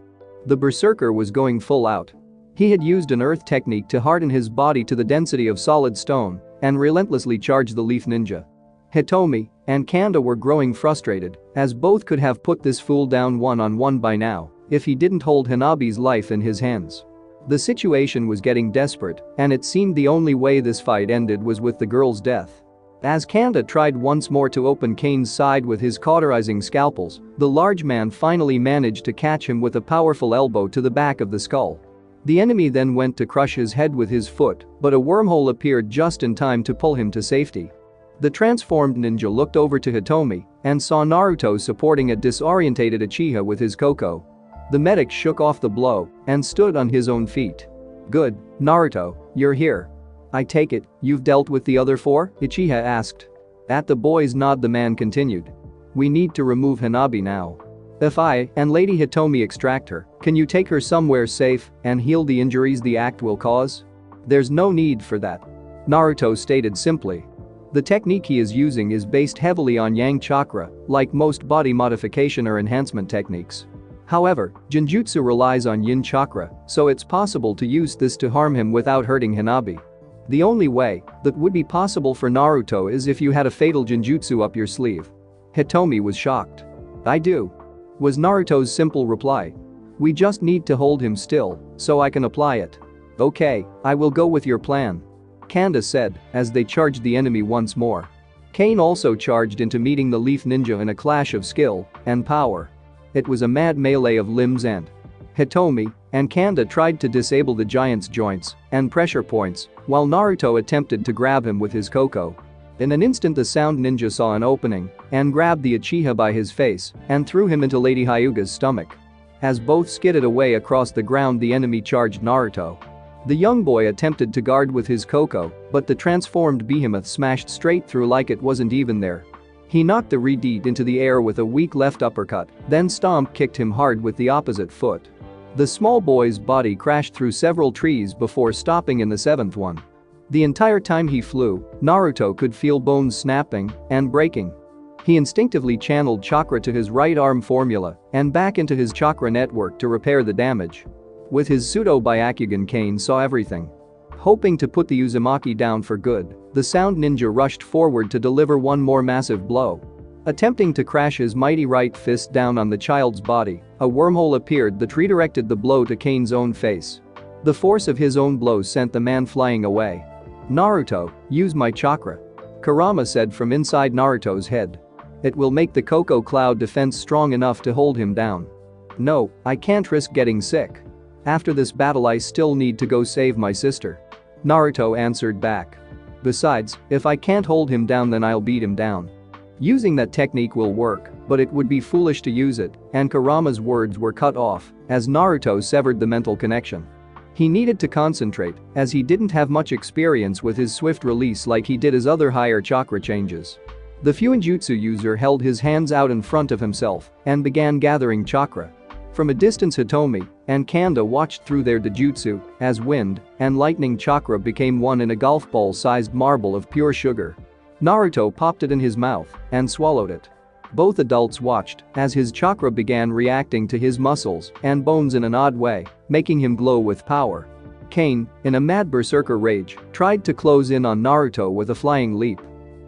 The berserker was going full out. He had used an earth technique to harden his body to the density of solid stone and relentlessly charge the leaf ninja. Hitomi and Kanda were growing frustrated as both could have put this fool down one-on-one by now if he didn't hold Hanabi's life in his hands. The situation was getting desperate and it seemed the only way this fight ended was with the girl's death. As Kanda tried once more to open Kane's side with his cauterizing scalpels, the large man finally managed to catch him with a powerful elbow to the back of the skull. The enemy then went to crush his head with his foot, but a wormhole appeared just in time to pull him to safety. The transformed ninja looked over to Hitomi and saw Naruto supporting a disorientated Uchiha with his Coco. The medic shook off the blow and stood on his own feet. Good, Naruto, you're here. I take it, you've dealt with the other 4? Uchiha asked. At the boy's nod, the man continued. We need to remove Hanabi now. If I and Lady Hitomi extract her, can you take her somewhere safe and heal the injuries the act will cause? There's no need for that. Naruto stated simply. The technique he is using is based heavily on Yang chakra, like most body modification or enhancement techniques. However, Genjutsu relies on Yin chakra, so it's possible to use this to harm him without hurting Hanabi. The only way that would be possible for Naruto is if you had a fatal Genjutsu up your sleeve. Hitomi was shocked. I do. Was Naruto's simple reply. We just need to hold him still, so I can apply it. Okay, I will go with your plan. Kanda said, as they charged the enemy once more. Kane also charged into meeting the Leaf Ninja in a clash of skill and power. It was a mad melee of limbs and Hitomi and Kanda tried to disable the giant's joints and pressure points, while Naruto attempted to grab him with his Koko. In an instant the sound ninja saw an opening and grabbed the Uchiha by his face and threw him into Lady Hyuga's stomach. As both skidded away across the ground the enemy charged Naruto. The young boy attempted to guard with his Koko, but the transformed behemoth smashed straight through like it wasn't even there. He knocked the Redeed into the air with a weak left uppercut, then stomp kicked him hard with the opposite foot. The small boy's body crashed through several trees before stopping in the seventh one. The entire time he flew, Naruto could feel bones snapping and breaking. He instinctively channeled chakra to his right arm formula and back into his chakra network to repair the damage. With his pseudo-Byakugan Kane saw everything. Hoping to put the Uzumaki down for good, the sound ninja rushed forward to deliver one more massive blow. Attempting to crash his mighty right fist down on the child's body, a wormhole appeared that redirected the blow to Kane's own face. The force of his own blow sent the man flying away. Naruto, use my chakra. Kurama said from inside Naruto's head. It will make the Koko Cloud defense strong enough to hold him down. No, I can't risk getting sick. After this battle I still need to go save my sister. Naruto answered back. Besides, if I can't hold him down then I'll beat him down. Using that technique will work, but it would be foolish to use it, and Kurama's words were cut off as Naruto severed the mental connection. He needed to concentrate, as he didn't have much experience with his swift release like he did his other higher chakra changes. The Fuinjutsu user held his hands out in front of himself and began gathering chakra. From a distance Hitomi and Kanda watched through their dojutsu as wind and lightning chakra became one in a golf ball-sized marble of pure sugar. Naruto popped it in his mouth and swallowed it. Both adults watched as his chakra began reacting to his muscles and bones in an odd way, making him glow with power. Kane, in a mad berserker rage, tried to close in on Naruto with a flying leap.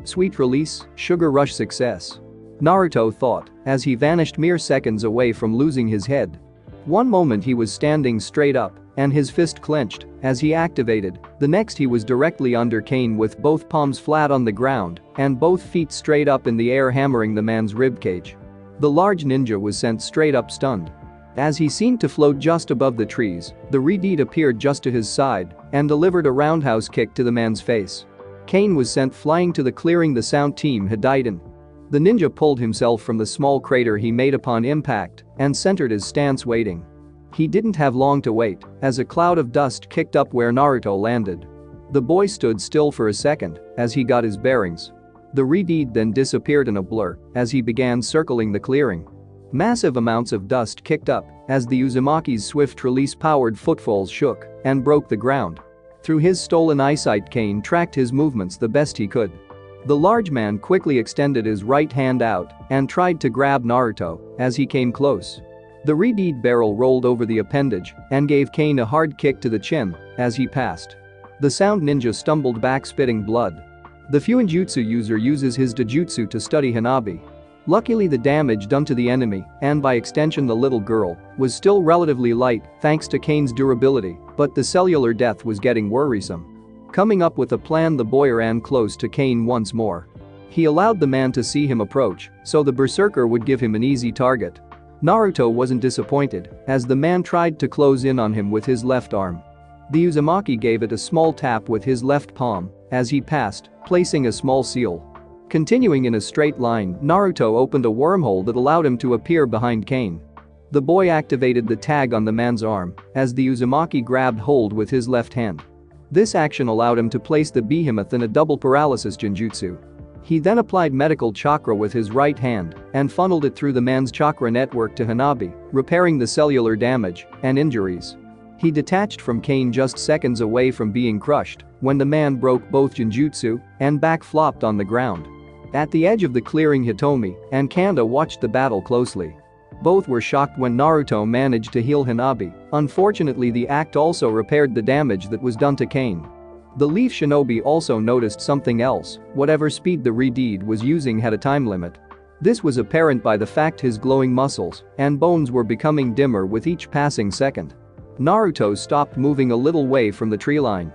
Sweet release, sugar rush success. Naruto thought as he vanished mere seconds away from losing his head. One moment he was standing straight up and his fist clenched as he activated, the next he was directly under Kane with both palms flat on the ground and both feet straight up in the air hammering the man's ribcage. The large ninja was sent straight up stunned. As he seemed to float just above the trees, the Redeed appeared just to his side and delivered a roundhouse kick to the man's face. Kane was sent flying to the clearing the sound team had died in. The ninja pulled himself from the small crater he made upon impact and centered his stance waiting. He didn't have long to wait as a cloud of dust kicked up where Naruto landed. The boy stood still for a second as he got his bearings. The Redeed then disappeared in a blur as he began circling the clearing. Massive amounts of dust kicked up as the Uzumaki's swift release-powered footfalls shook and broke the ground. Through his stolen eyesight Kane tracked his movements the best he could. The large man quickly extended his right hand out and tried to grab Naruto as he came close. The Redeed barrel rolled over the appendage and gave Kane a hard kick to the chin as he passed. The sound ninja stumbled back spitting blood. The Fuinjutsu user uses his dojutsu to study Hanabi. Luckily the damage done to the enemy, and by extension the little girl, was still relatively light thanks to Kane's durability, but the cellular death was getting worrisome. Coming up with a plan the boy ran close to Kane once more. He allowed the man to see him approach, so the berserker would give him an easy target. Naruto wasn't disappointed as the man tried to close in on him with his left arm. The Uzumaki gave it a small tap with his left palm as he passed, placing a small seal. Continuing in a straight line, Naruto opened a wormhole that allowed him to appear behind Kane. The boy activated the tag on the man's arm as the Uzumaki grabbed hold with his left hand. This action allowed him to place the behemoth in a double paralysis genjutsu. He then applied medical chakra with his right hand and funneled it through the man's chakra network to Hanabi, repairing the cellular damage and injuries. He detached from Kane just seconds away from being crushed when the man broke both Jinjutsu and back-flopped on the ground. At the edge of the clearing, Hitomi and Kanda watched the battle closely. Both were shocked when Naruto managed to heal Hanabi. Unfortunately, the act also repaired the damage that was done to Kane. The Leaf Shinobi also noticed something else: whatever speed the redeed was using had a time limit. This was apparent by the fact his glowing muscles and bones were becoming dimmer with each passing second. Naruto stopped moving a little way from the tree line.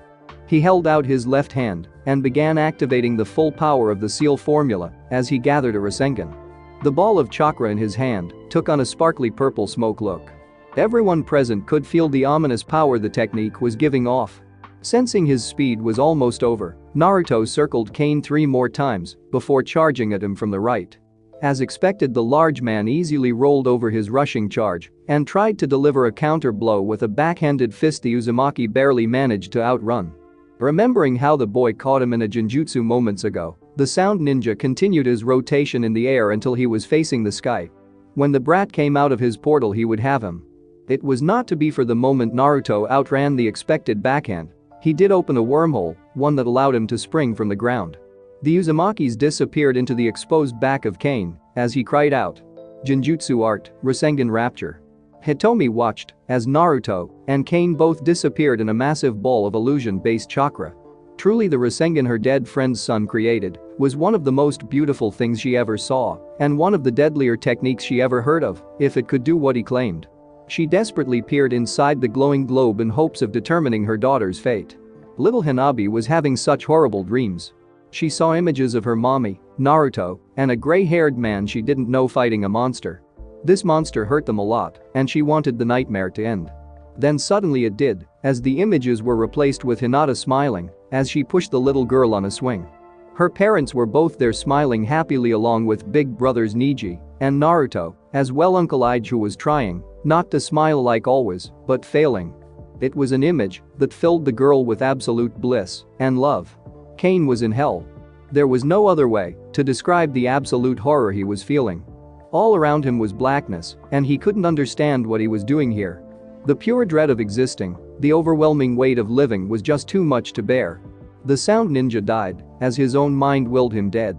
He held out his left hand and began activating the full power of the seal formula as he gathered a Rasengan. The ball of chakra in his hand took on a sparkly purple smoke look. Everyone present could feel the ominous power the technique was giving off. Sensing his speed was almost over, Naruto circled Kane 3 more times before charging at him from the right. As expected, the large man easily rolled over his rushing charge and tried to deliver a counter blow with a backhanded fist the Uzumaki barely managed to outrun. Remembering how the boy caught him in a Jinjutsu moments ago, the sound ninja continued his rotation in the air until he was facing the sky. When the brat came out of his portal, he would have him. It was not to be. For the moment, Naruto outran the expected backhand. He did open a wormhole, one that allowed him to spring from the ground. The Uzumakis disappeared into the exposed back of Kane as he cried out, "Jinjutsu art, Rasengan Rapture." Hitomi watched as Naruto and Kane both disappeared in a massive ball of illusion-based chakra. Truly, the Rasengan her dead friend's son created was one of the most beautiful things she ever saw and one of the deadlier techniques she ever heard of, if it could do what he claimed. She desperately peered inside the glowing globe in hopes of determining her daughter's fate. Little Hanabi was having such horrible dreams. She saw images of her mommy, Naruto, and a gray-haired man she didn't know fighting a monster. This monster hurt them a lot, and she wanted the nightmare to end. Then suddenly it did, as the images were replaced with Hinata smiling as she pushed the little girl on a swing. Her parents were both there, smiling happily along with big brothers Neji and Naruto, as well Uncle Ige, who was trying not to smile like always, but failing. It was an image that filled the girl with absolute bliss and love. Kane was in hell. There was no other way to describe the absolute horror he was feeling. All around him was blackness, and he couldn't understand what he was doing here. The pure dread of existing, the overwhelming weight of living was just too much to bear. The sound ninja died as his own mind willed him dead.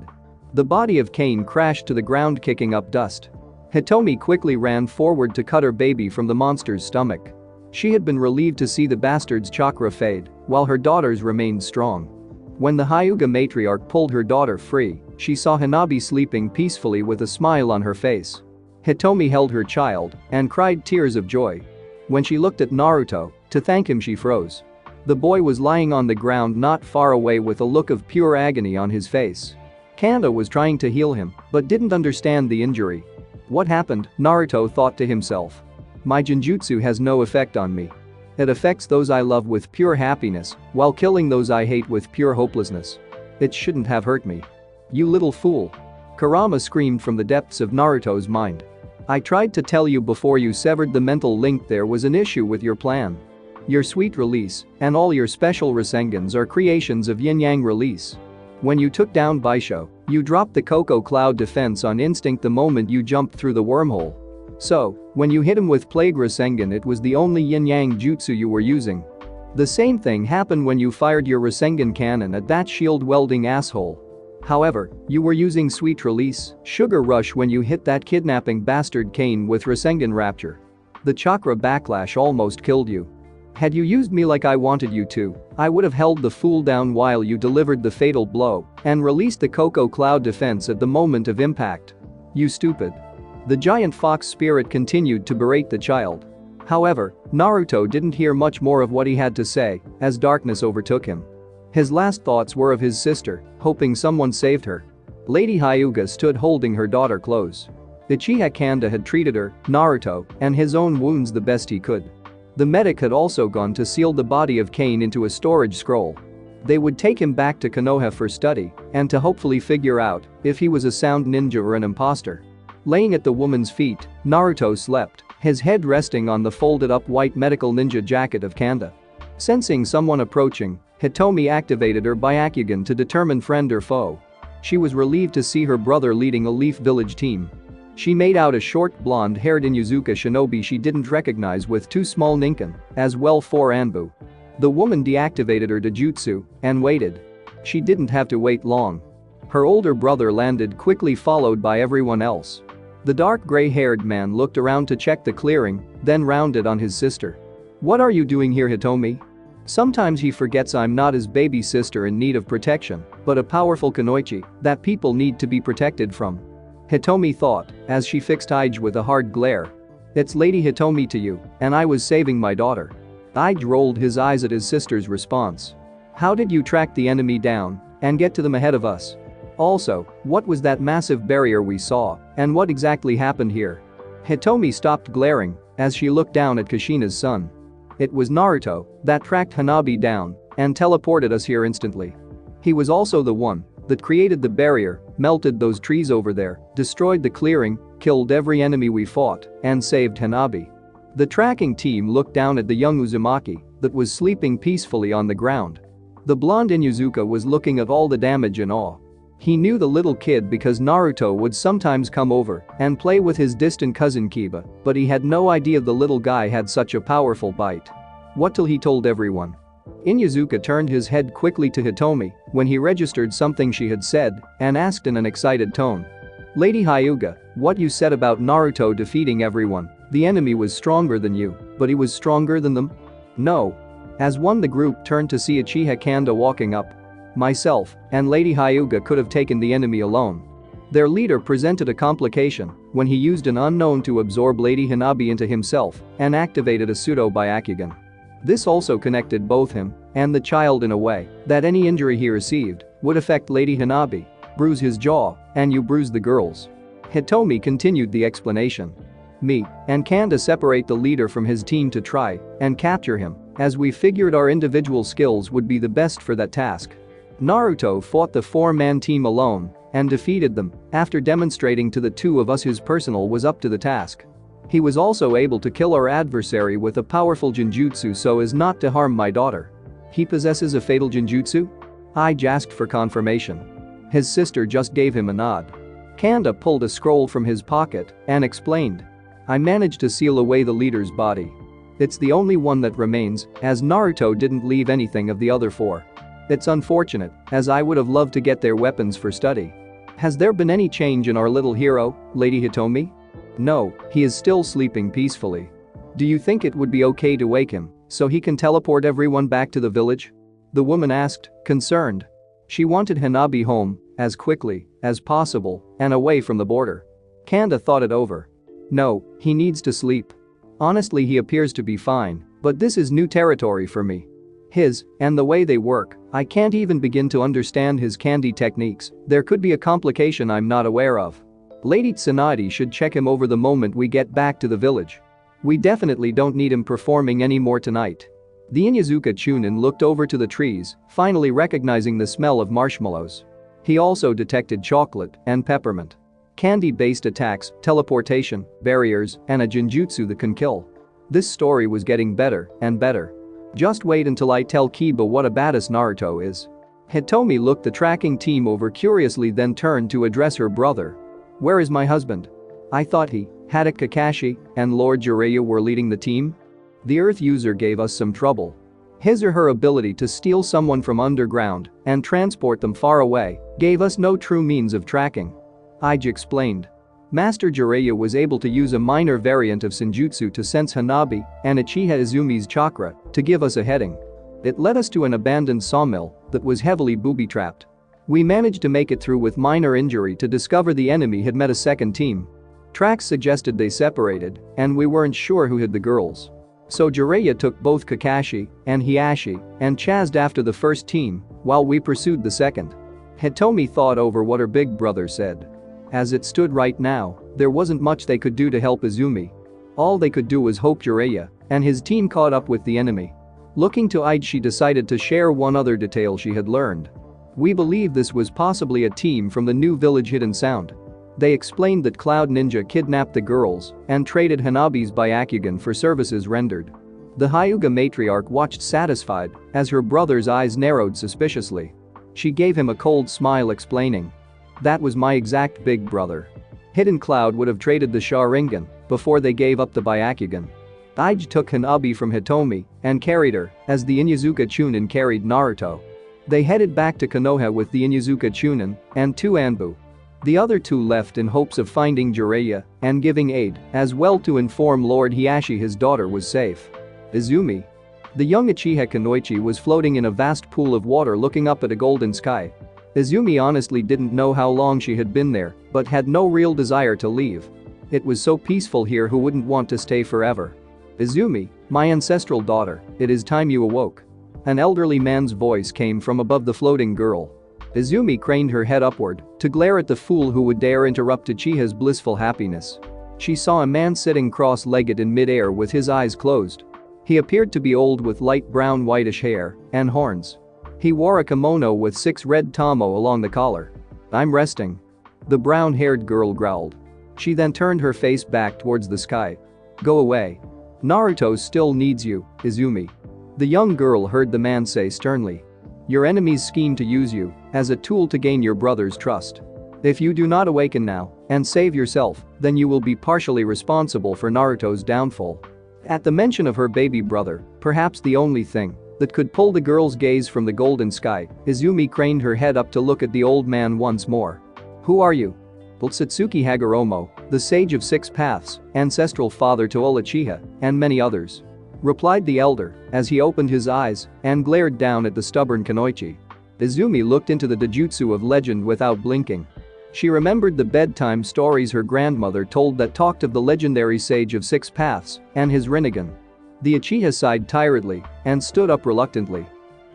The body of Kane crashed to the ground, kicking up dust. Hitomi quickly ran forward to cut her baby from the monster's stomach. She had been relieved to see the bastard's chakra fade while her daughters remained strong. When the Hyuga matriarch pulled her daughter free, she saw Hanabi sleeping peacefully with a smile on her face. Hitomi held her child and cried tears of joy. When she looked at Naruto to thank him, she froze. The boy was lying on the ground not far away with a look of pure agony on his face. Kanda was trying to heal him but didn't understand the injury. What happened? Naruto thought to himself. My Jinjutsu has no effect on me. It affects those I love with pure happiness while killing those I hate with pure hopelessness. It shouldn't have hurt me. You little fool. Kurama screamed from the depths of Naruto's mind. I tried to tell you before you severed the mental link. There was an issue with your plan. Your sweet release and all your special Rasengans are creations of Yin-Yang release. When you took down Baisho, you dropped the Cocoa Cloud defense on instinct the moment you jumped through the wormhole. So, when you hit him with Plague Rasengan, it was the only Yin-Yang jutsu you were using. The same thing happened when you fired your Rasengan cannon at that shield-welding asshole. However, you were using Sweet Release, Sugar Rush when you hit that kidnapping bastard Kane with Rasengan Rapture. The chakra backlash almost killed you. Had you used me like I wanted you to, I would have held the fool down while you delivered the fatal blow and released the Cocoa Cloud defense at the moment of impact. You stupid. The giant fox spirit continued to berate the child. However, Naruto didn't hear much more of what he had to say as darkness overtook him. His last thoughts were of his sister, hoping someone saved her. Lady Hyuga stood holding her daughter close. Uchiha Kanda had treated her, Naruto, and his own wounds the best he could. The medic had also gone to seal the body of Kane into a storage scroll. They would take him back to Konoha for study and to hopefully figure out if he was a sound ninja or an imposter. Laying at the woman's feet, Naruto slept, his head resting on the folded-up white medical ninja jacket of Kanda. Sensing someone approaching, Hitomi activated her Byakugan to determine friend or foe. She was relieved to see her brother leading a Leaf Village team. She made out a short blonde-haired Inuzuka shinobi she didn't recognize with two small ninken, as well 4 anbu. The woman deactivated her dojutsu and waited. She didn't have to wait long. Her older brother landed quickly, followed by everyone else. The dark gray-haired man looked around to check the clearing, then rounded on his sister. "What are you doing here, Hitomi?" Sometimes he forgets I'm not his baby sister in need of protection, but a powerful kunoichi that people need to be protected from. Hitomi thought, as she fixed Ige with a hard glare. "It's Lady Hitomi to you, and I was saving my daughter." Ige rolled his eyes at his sister's response. "How did you track the enemy down and get to them ahead of us? Also, what was that massive barrier we saw, and what exactly happened here?" Hitomi stopped glaring as she looked down at Kushina's son. "It was Naruto that tracked Hanabi down and teleported us here instantly. He was also the one that created the barrier, melted those trees over there, destroyed the clearing, killed every enemy we fought, and saved Hanabi." The tracking team looked down at the young Uzumaki that was sleeping peacefully on the ground. The blonde Inuzuka was looking at all the damage in awe. He knew the little kid because Naruto would sometimes come over and play with his distant cousin Kiba, but he had no idea the little guy had such a powerful bite. What till he told everyone? Inuzuka turned his head quickly to Hitomi when he registered something she had said and asked in an excited tone. "Lady Hyuga, what you said about Naruto defeating everyone, the enemy was stronger than you, but he was stronger than them?" "No." As one, the group turned to see Uchiha Kanda walking up. "Myself and Lady Hyuga could have taken the enemy alone." Their leader presented a complication when he used an unknown to absorb Lady Hanabi into himself and activated a pseudo-Byakugan. This also connected both him and the child in a way that any injury he received would affect Lady Hanabi, bruise his jaw, and you bruise the girls. Hitomi continued the explanation. "Me and Kanda separate the leader from his team to try and capture him, as we figured our individual skills would be the best for that task. Naruto fought the 4-man team alone and defeated them after demonstrating to the two of us his personal was up to the task. He was also able to kill our adversary with a powerful genjutsu so as not to harm my daughter." "He possesses a fatal genjutsu?" Ige asked for confirmation. His sister just gave him a nod. Kanda pulled a scroll from his pocket and explained. "I managed to seal away the leader's body. It's the only one that remains, as Naruto didn't leave anything of the other 4. It's unfortunate, as I would have loved to get their weapons for study." "Has there been any change in our little hero, Lady Hitomi?" "No, he is still sleeping peacefully. Do you think it would be okay to wake him so he can teleport everyone back to the village?" the woman asked, concerned. She wanted Hanabi home as quickly as possible and away from the border. Kanda thought it over. "No, he needs to sleep. Honestly, he appears to be fine, but this is new territory for me. His and the way they work, I can't even begin to understand his candy techniques. There could be a complication I'm not aware of. Lady Tsunade should check him over the moment we get back to the village. We definitely don't need him performing any more tonight." The Inuzuka Chunin looked over to the trees, finally recognizing the smell of marshmallows. He also detected chocolate and peppermint. Candy-based attacks, teleportation, barriers, and a genjutsu that can kill. This story was getting better and better. Just wait until I tell Kiba what a badass Naruto is. Hitomi looked the tracking team over curiously, then turned to address her brother. "Where is my husband? I thought he, Haddock Kakashi, and Lord Jiraiya were leading the team?" The Earth user gave us some trouble. His or her ability to steal someone from underground and transport them far away gave us no true means of tracking. Ige explained. Master Jiraiya was able to use a minor variant of Senjutsu to sense Hanabi and Uchiha Izumi's chakra to give us a heading. It led us to an abandoned sawmill that was heavily booby-trapped. We managed to make it through with minor injury to discover the enemy had met a second team. Tracks suggested they separated, and we weren't sure who hid the girls. So Jiraiya took both Kakashi and Hiashi and chased after the first team while we pursued the second. Hitomi thought over what her big brother said. As it stood right now, there wasn't much they could do to help Izumi. All they could do was hope Jiraiya and his team caught up with the enemy. Looking to Ige, she decided to share one other detail she had learned. We believe this was possibly a team from the new village Hidden Sound. They explained that Cloud Ninja kidnapped the girls and traded Hanabi's Byakugan for services rendered. The Hyuga matriarch watched satisfied as her brother's eyes narrowed suspiciously. She gave him a cold smile, explaining. That was my exact big brother. Hidden Cloud would have traded the Sharingan before they gave up the Byakugan. Ige took Hanabi from Hitomi and carried her as the Inyazuka Chunin carried Naruto. They headed back to Konoha with the Inyazuka Chunin and 2 Anbu. The other 2 left in hopes of finding Jiraiya and giving aid, as well to inform Lord Hiashi his daughter was safe. Izumi. The young Uchiha Kunoichi was floating in a vast pool of water looking up at a golden sky. Izumi honestly didn't know how long she had been there, but had no real desire to leave. It was so peaceful here, who wouldn't want to stay forever? Izumi, my ancestral daughter, it is time you awoke. An elderly man's voice came from above the floating girl. Izumi craned her head upward to glare at the fool who would dare interrupt Uchiha's blissful happiness. She saw a man sitting cross-legged in mid-air with his eyes closed. He appeared to be old, with light brown whitish hair and horns. He wore a kimono with 6 red tomo along the collar. I'm resting. The brown-haired girl growled. She then turned her face back towards the sky. Go away. Naruto still needs you, Izumi. The young girl heard the man say sternly. Your enemies scheme to use you as a tool to gain your brother's trust. If you do not awaken now and save yourself, then you will be partially responsible for Naruto's downfall. At the mention of her baby brother, perhaps the only thing that could pull the girl's gaze from the golden sky, Izumi craned her head up to look at the old man once more. Who are you? Satsuki Hagoromo, the sage of 6 paths, ancestral father to all Uchiha, and many others. Replied the elder as he opened his eyes and glared down at the stubborn Kunoichi. Izumi looked into the Dojutsu of legend without blinking. She remembered the bedtime stories her grandmother told that talked of the legendary sage of 6 paths and his Rinnegan. The Uchiha sighed tiredly and stood up reluctantly.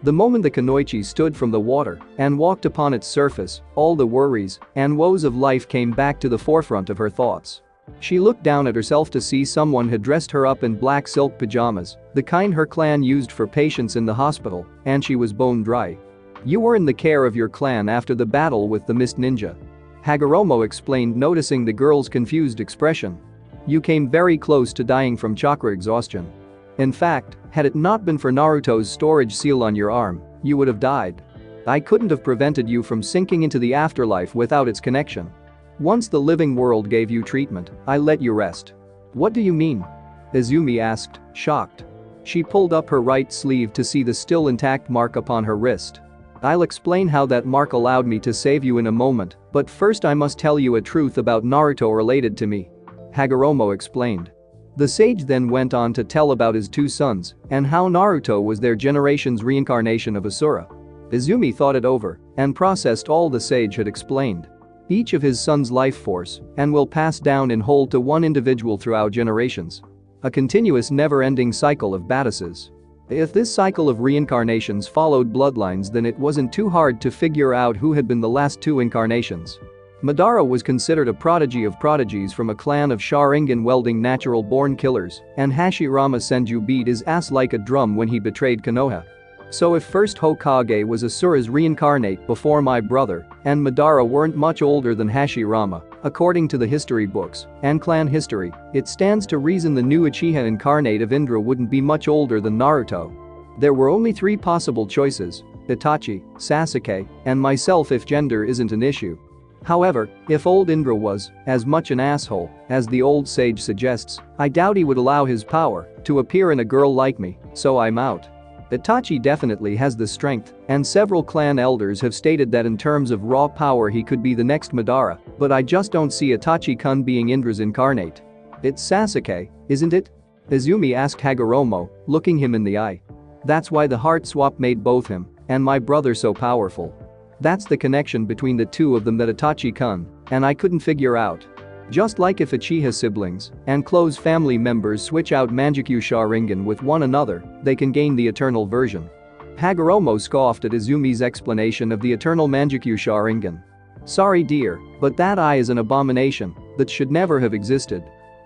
The moment the Kunoichi stood from the water and walked upon its surface, all the worries and woes of life came back to the forefront of her thoughts. She looked down at herself to see someone had dressed her up in black silk pajamas, the kind her clan used for patients in the hospital, and she was bone dry. You were in the care of your clan after the battle with the Mist Ninja. Hagoromo explained, noticing the girl's confused expression. You came very close to dying from chakra exhaustion. In fact, had it not been for Naruto's storage seal on your arm, you would have died. I couldn't have prevented you from sinking into the afterlife without its connection. Once the living world gave you treatment, I let you rest. What do you mean? Izumi asked, shocked. She pulled up her right sleeve to see the still intact mark upon her wrist. I'll explain how that mark allowed me to save you in a moment, but first I must tell you a truth about Naruto related to me. Hagoromo explained. The sage then went on to tell about his 2 sons and how Naruto was their generation's reincarnation of Asura. Izumi thought it over and processed all the sage had explained. Each of his sons' life force and will pass down in whole to one individual throughout generations. A continuous never-ending cycle of badases. If this cycle of reincarnations followed bloodlines, then it wasn't too hard to figure out who had been the last 2 incarnations. Madara was considered a prodigy of prodigies from a clan of Sharingan-wielding natural-born killers, and Hashirama Senju beat his ass like a drum when he betrayed Konoha. So if first Hokage was Asura's reincarnate before my brother and Madara weren't much older than Hashirama, according to the history books and clan history, it stands to reason the new Uchiha incarnate of Indra wouldn't be much older than Naruto. There were only 3 possible choices: Itachi, Sasuke, and myself if gender isn't an issue. However, if old Indra was as much an asshole as the old sage suggests, I doubt he would allow his power to appear in a girl like me, so I'm out. Itachi definitely has the strength, and several clan elders have stated that in terms of raw power he could be the next Madara, but I just don't see Itachi-kun being Indra's incarnate. It's Sasuke, isn't it? Izumi asked Hagoromo, looking him in the eye. That's why the heart swap made both him and my brother so powerful. That's the connection between the 2 of them that Itachi-kun and I couldn't figure out. Just like if Uchiha siblings and close family members switch out Manjikyu Sharingan with one another, they can gain the eternal version. Hagoromo scoffed at Izumi's explanation of the eternal Manjikyu Sharingan. Sorry dear, but that eye is an abomination that should never have existed.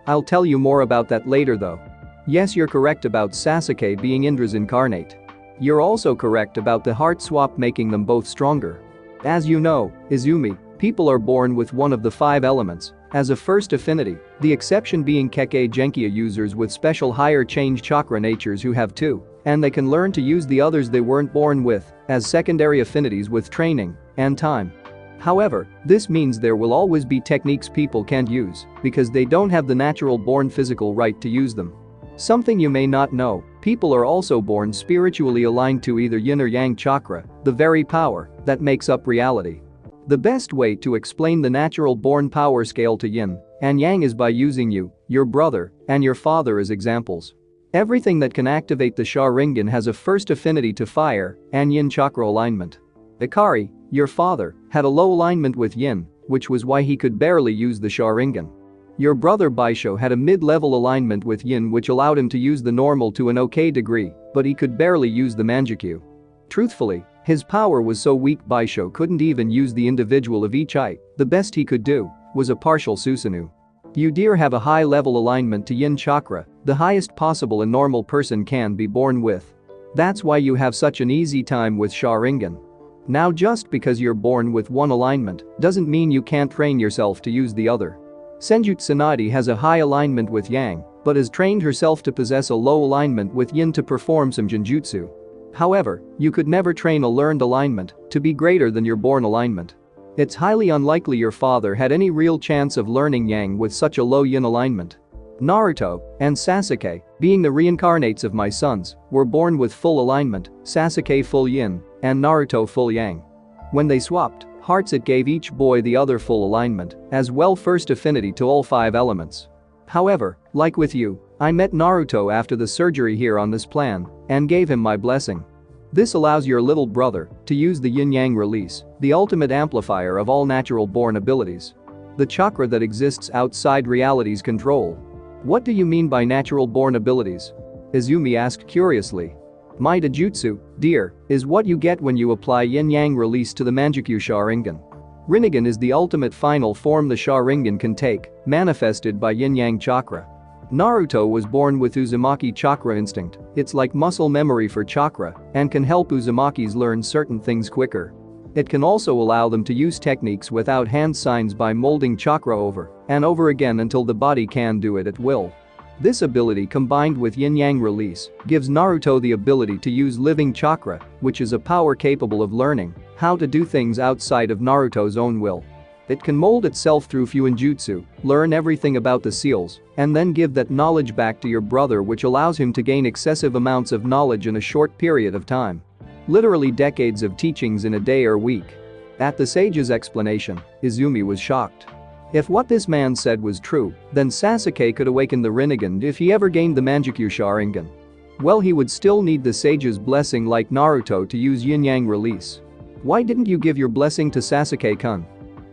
I'll tell you more about that later though. Yes, you're correct about Sasuke being Indra's incarnate. You're also correct about the heart swap making them both stronger. As you know, Izumi, people are born with one of the 5 elements as a first affinity, the exception being Kekkei Genkia users with special higher change chakra natures who have 2, and they can learn to use the others they weren't born with as secondary affinities with training and time. However, this means there will always be techniques people can't use because they don't have the natural-born physical right to use them. Something you may not know, people are also born spiritually aligned to either yin or yang chakra, the very power that makes up reality. The best way to explain the natural-born power scale to yin and yang is by using you, your brother, and your father as examples. Everything that can activate the Sharingan has a first affinity to fire and yin chakra alignment. Ikari, your father, had a low alignment with yin, which was why he could barely use the Sharingan. Your brother Baisho had a mid-level alignment with yin, which allowed him to use the normal to an okay degree, but he could barely use the Manjikyu. Truthfully, his power was so weak Baisho couldn't even use the individual of each eye. The best he could do was a partial Susanoo. You dear have a high-level alignment to yin chakra, the highest possible a normal person can be born with. That's why you have such an easy time with Sharingan. Now just because you're born with one alignment doesn't mean you can't train yourself to use the other. Senjutsu Tsunade has a high alignment with yang, but has trained herself to possess a low alignment with yin to perform some genjutsu. However, you could never train a learned alignment to be greater than your born alignment. It's highly unlikely your father had any real chance of learning yang with such a low yin alignment. Naruto and Sasuke, being the reincarnates of my sons, were born with full alignment, Sasuke full yin and Naruto full yang. When they swapped hearts, it gave each boy the other full alignment, as well first affinity to all 5 elements. However, like with you, I met Naruto after the surgery here on this plan and gave him my blessing. This allows your little brother to use the Yin-Yang release, the ultimate amplifier of all natural-born abilities. The chakra that exists outside reality's control. What do you mean by natural-born abilities? Izumi asked curiously. My Dojutsu, dear, is what you get when you apply Yin-Yang release to the Manjikyu Sharingan. Rinnegan is the ultimate final form the Sharingan can take, manifested by Yin-Yang chakra. Naruto was born with Uzumaki chakra instinct, it's like muscle memory for chakra and can help Uzumakis learn certain things quicker. It can also allow them to use techniques without hand signs by molding chakra over and over again until the body can do it at will. This ability combined with Yin-Yang release gives Naruto the ability to use living chakra, which is a power capable of learning how to do things outside of Naruto's own will. It can mold itself through Fuinjutsu, learn everything about the seals, and then give that knowledge back to your brother, which allows him to gain excessive amounts of knowledge in a short period of time. Literally decades of teachings in a day or week. At the sage's explanation, Izumi was shocked. If what this man said was true, then Sasuke could awaken the Rinnegan if he ever gained the Manjikyu Sharingan. Well, he would still need the sage's blessing like Naruto to use Yin-Yang release. Why didn't you give your blessing to Sasuke-kun?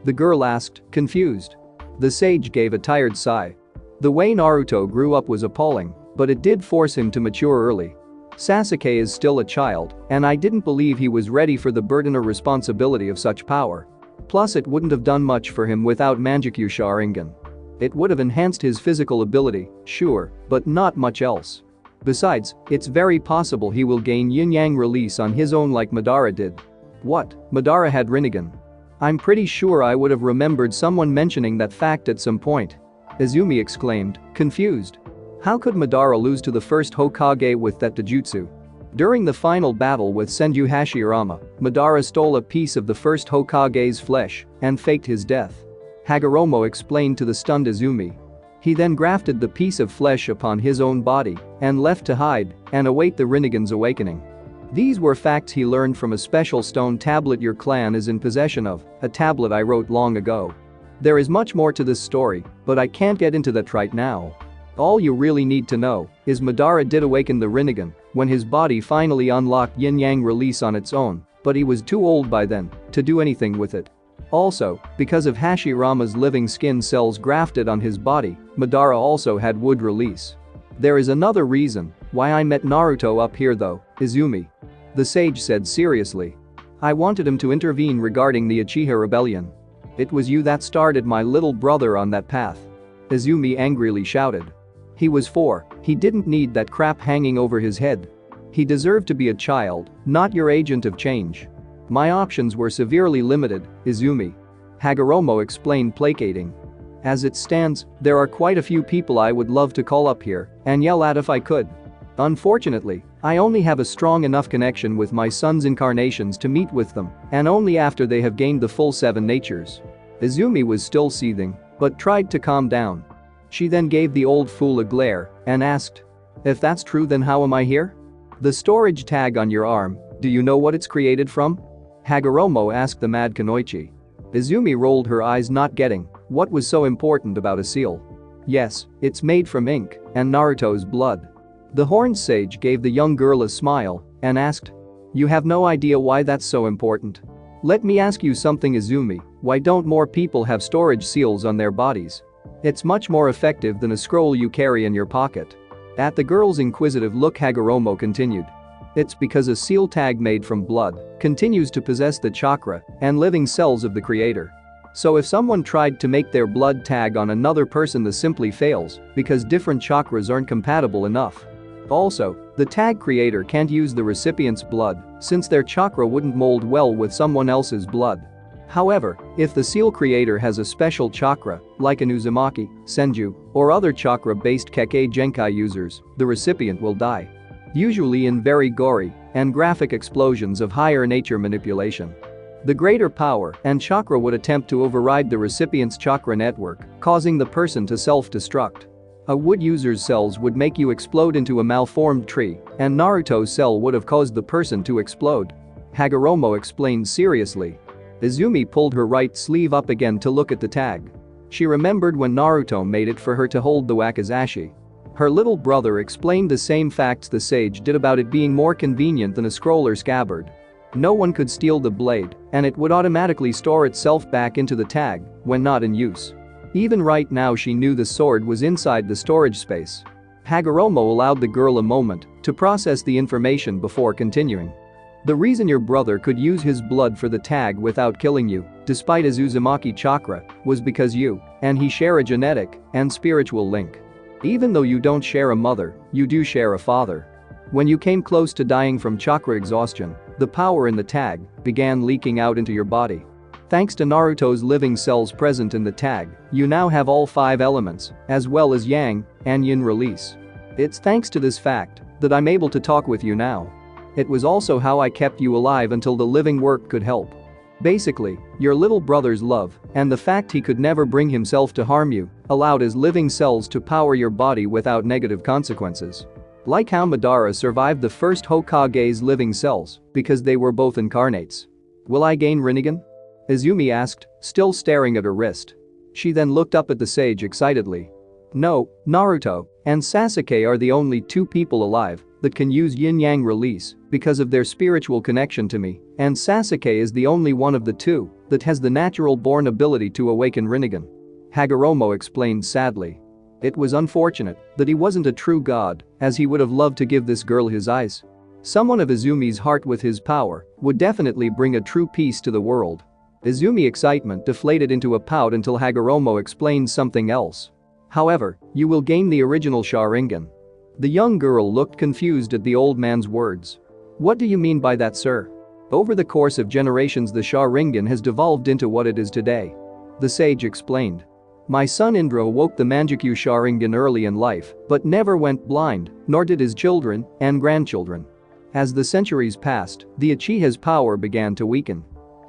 The girl asked, confused. The sage gave a tired sigh. The way Naruto grew up was appalling, but it did force him to mature early. Sasuke is still a child, and I didn't believe he was ready for the burden or responsibility of such power. Plus, it wouldn't have done much for him without Manjikyu Sharingan. It would have enhanced his physical ability, sure, but not much else. Besides, it's very possible he will gain Yin-Yang release on his own like Madara did. What? Madara had Rinnegan? I'm pretty sure I would have remembered someone mentioning that fact at some point. Izumi exclaimed, confused. How could Madara lose to the first Hokage with that Dojutsu? During the final battle with Senju Hashirama, Madara stole a piece of the first Hokage's flesh and faked his death. Hagoromo explained to the stunned Izumi. He then grafted the piece of flesh upon his own body and left to hide and await the Rinnegan's awakening. These were facts he learned from a special stone tablet your clan is in possession of, a tablet I wrote long ago. There is much more to this story, but I can't get into that right now. All you really need to know is Madara did awaken the Rinnegan when his body finally unlocked Yin-Yang release on its own, but he was too old by then to do anything with it. Also, because of Hashirama's living skin cells grafted on his body, Madara also had wood release. There is another reason why I met Naruto up here though, Izumi. The sage said seriously. I wanted him to intervene regarding the Uchiha rebellion. It was you that started my little brother on that path. Izumi angrily shouted. He was 4, he didn't need that crap hanging over his head. He deserved to be a child, not your agent of change. My options were severely limited, Izumi. Hagoromo explained, placating. As it stands, there are quite a few people I would love to call up here and yell at if I could. Unfortunately, I only have a strong enough connection with my son's incarnations to meet with them, and only after they have gained the full 7 natures." Izumi was still seething, but tried to calm down. She then gave the old fool a glare and asked, "If that's true, then how am I here?" "The storage tag on your arm, do you know what it's created from?" Hagoromo asked the mad Kunoichi. Izumi rolled her eyes, not getting what was so important about a seal. "Yes, it's made from ink and Naruto's blood." The horned sage gave the young girl a smile and asked, "You have no idea why that's so important? Let me ask you something, Izumi, why don't more people have storage seals on their bodies? It's much more effective than a scroll you carry in your pocket." At the girl's inquisitive look, Hagoromo continued, "It's because a seal tag made from blood continues to possess the chakra and living cells of the creator. So if someone tried to make their blood tag on another person, this simply fails because different chakras aren't compatible enough. Also, the tag creator can't use the recipient's blood since their chakra wouldn't mold well with someone else's blood. However, if the seal creator has a special chakra, like an Uzumaki, Senju, or other chakra-based Kekkei Genkai users, the recipient will die. Usually in very gory and graphic explosions of higher nature manipulation. The greater power and chakra would attempt to override the recipient's chakra network, causing the person to self-destruct. A wood user's cells would make you explode into a malformed tree, and Naruto's cell would have caused the person to explode," Hagoromo explained seriously. Izumi pulled her right sleeve up again to look at the tag. She remembered when Naruto made it for her to hold the wakizashi. Her little brother explained the same facts the sage did about it being more convenient than a scroll or scabbard. No one could steal the blade, and it would automatically store itself back into the tag when not in use. Even right now she knew the sword was inside the storage space. Hagoromo allowed the girl a moment to process the information before continuing. "The reason your brother could use his blood for the tag without killing you, despite his Uzumaki chakra, was because you and he share a genetic and spiritual link. Even though you don't share a mother, you do share a father. When you came close to dying from chakra exhaustion, the power in the tag began leaking out into your body. Thanks to Naruto's living cells present in the tag, you now have all 5 elements, as well as Yang and Yin release. It's thanks to this fact that I'm able to talk with you now. It was also how I kept you alive until the living work could help. Basically, your little brother's love and the fact he could never bring himself to harm you allowed his living cells to power your body without negative consequences. Like how Madara survived the first Hokage's living cells because they were both incarnates. Will I gain Rinnegan?" Izumi asked, still staring at her wrist. She then looked up at the sage excitedly. "No, Naruto and Sasuke are the only 2 people alive that can use Yin-Yang release because of their spiritual connection to me, and Sasuke is the only one of the 2 that has the natural-born ability to awaken Rinnegan," Hagoromo explained sadly. It was unfortunate that he wasn't a true god, as he would have loved to give this girl his eyes. Someone of Izumi's heart with his power would definitely bring a true peace to the world. Izumi's excitement deflated into a pout until Hagoromo explained something else. "However, you will gain the original Sharingan." The young girl looked confused at the old man's words. "What do you mean by that, sir?" "Over the course of generations, the Sharingan has devolved into what it is today," the sage explained. "My son Indra awoke the Manjikyu Sharingan early in life, but never went blind, nor did his children and grandchildren. As the centuries passed, the Uchiha's power began to weaken.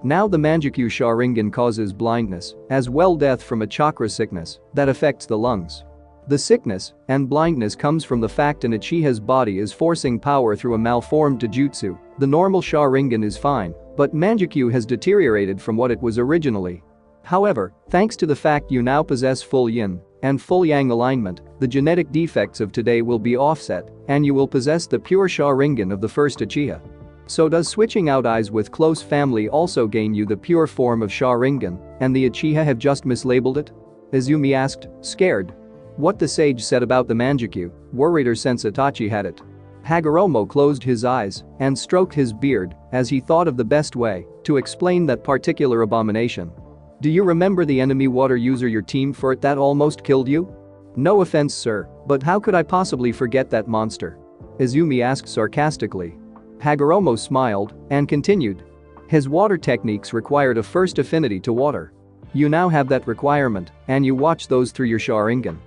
Now the Manjikyu Sharingan causes blindness, as well death from a chakra sickness that affects the lungs. The sickness and blindness comes from the fact an Uchiha's body is forcing power through a malformed taijutsu. The normal Sharingan is fine, but Manjikyu has deteriorated from what it was originally. However, thanks to the fact you now possess full Yin and full Yang alignment, the genetic defects of today will be offset, and you will possess the pure Sharingan of the first Uchiha." "So does switching out eyes with close family also gain you the pure form of Sharingan, and the Uchiha have just mislabeled it?" Izumi asked, scared. What the sage said about the Manjikyu worried her since Itachi had it. Hagoromo closed his eyes and stroked his beard as he thought of the best way to explain that particular abomination. "Do you remember the enemy water user your team fought that almost killed you?" "No offense, sir, but how could I possibly forget that monster?" Izumi asked sarcastically. Hagoromo smiled and continued. "His water techniques required a first affinity to water. You now have that requirement, and you watch those through your Sharingan."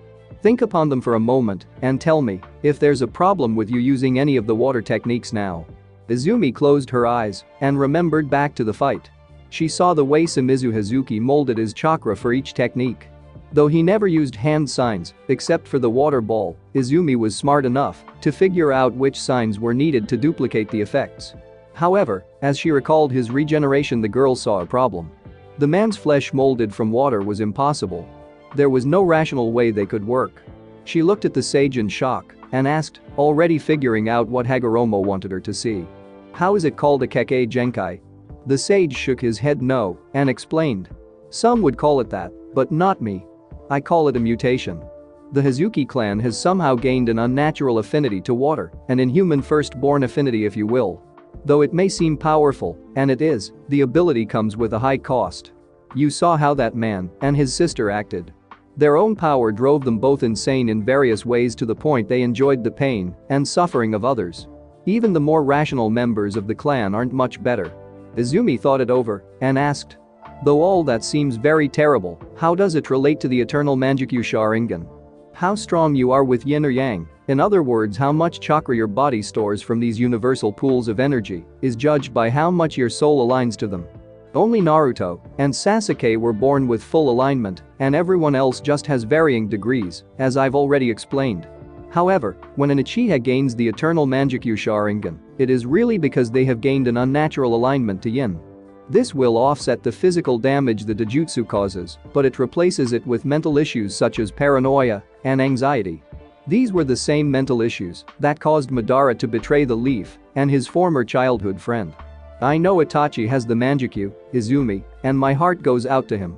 Think upon them for a moment and tell me if there's a problem with you using any of the water techniques now." Izumi closed her eyes and remembered back to the fight. She saw the way Shimizu Hazuki molded his chakra for each technique. Though he never used hand signs except for the water ball, Izumi was smart enough to figure out which signs were needed to duplicate the effects. However, as she recalled his regeneration, the girl saw a problem. The man's flesh molded from water was impossible. There was no rational way they could work. She looked at the sage in shock and asked, already figuring out what Hagoromo wanted her to see. "How is it called a Kekkei Genkai?" The sage shook his head no and explained. "Some would call it that, but not me. I call it a mutation. The Hazuki clan has somehow gained an unnatural affinity to water, an inhuman firstborn affinity if you will. Though it may seem powerful, and it is, the ability comes with a high cost. You saw how that man and his sister acted. Their own power drove them both insane in various ways to the point they enjoyed the pain and suffering of others. Even the more rational members of the clan aren't much better." Izumi thought it over and asked, "Though all that seems very terrible, how does it relate to the eternal Manjikyu Sharingan? How strong you are with yin or yang, in other words how much chakra your body stores from these universal pools of energy, is judged by how much your soul aligns to them. Only Naruto and Sasuke were born with full alignment, and everyone else just has varying degrees, as I've already explained. However, when an Uchiha gains the eternal Manjikyu Sharingan, it is really because they have gained an unnatural alignment to yin. This will offset the physical damage the Dojutsu causes, but it replaces it with mental issues such as paranoia and anxiety. These were the same mental issues that caused Madara to betray the Leaf and his former childhood friend. I know Itachi has the Manjikyu, Izumi, and my heart goes out to him.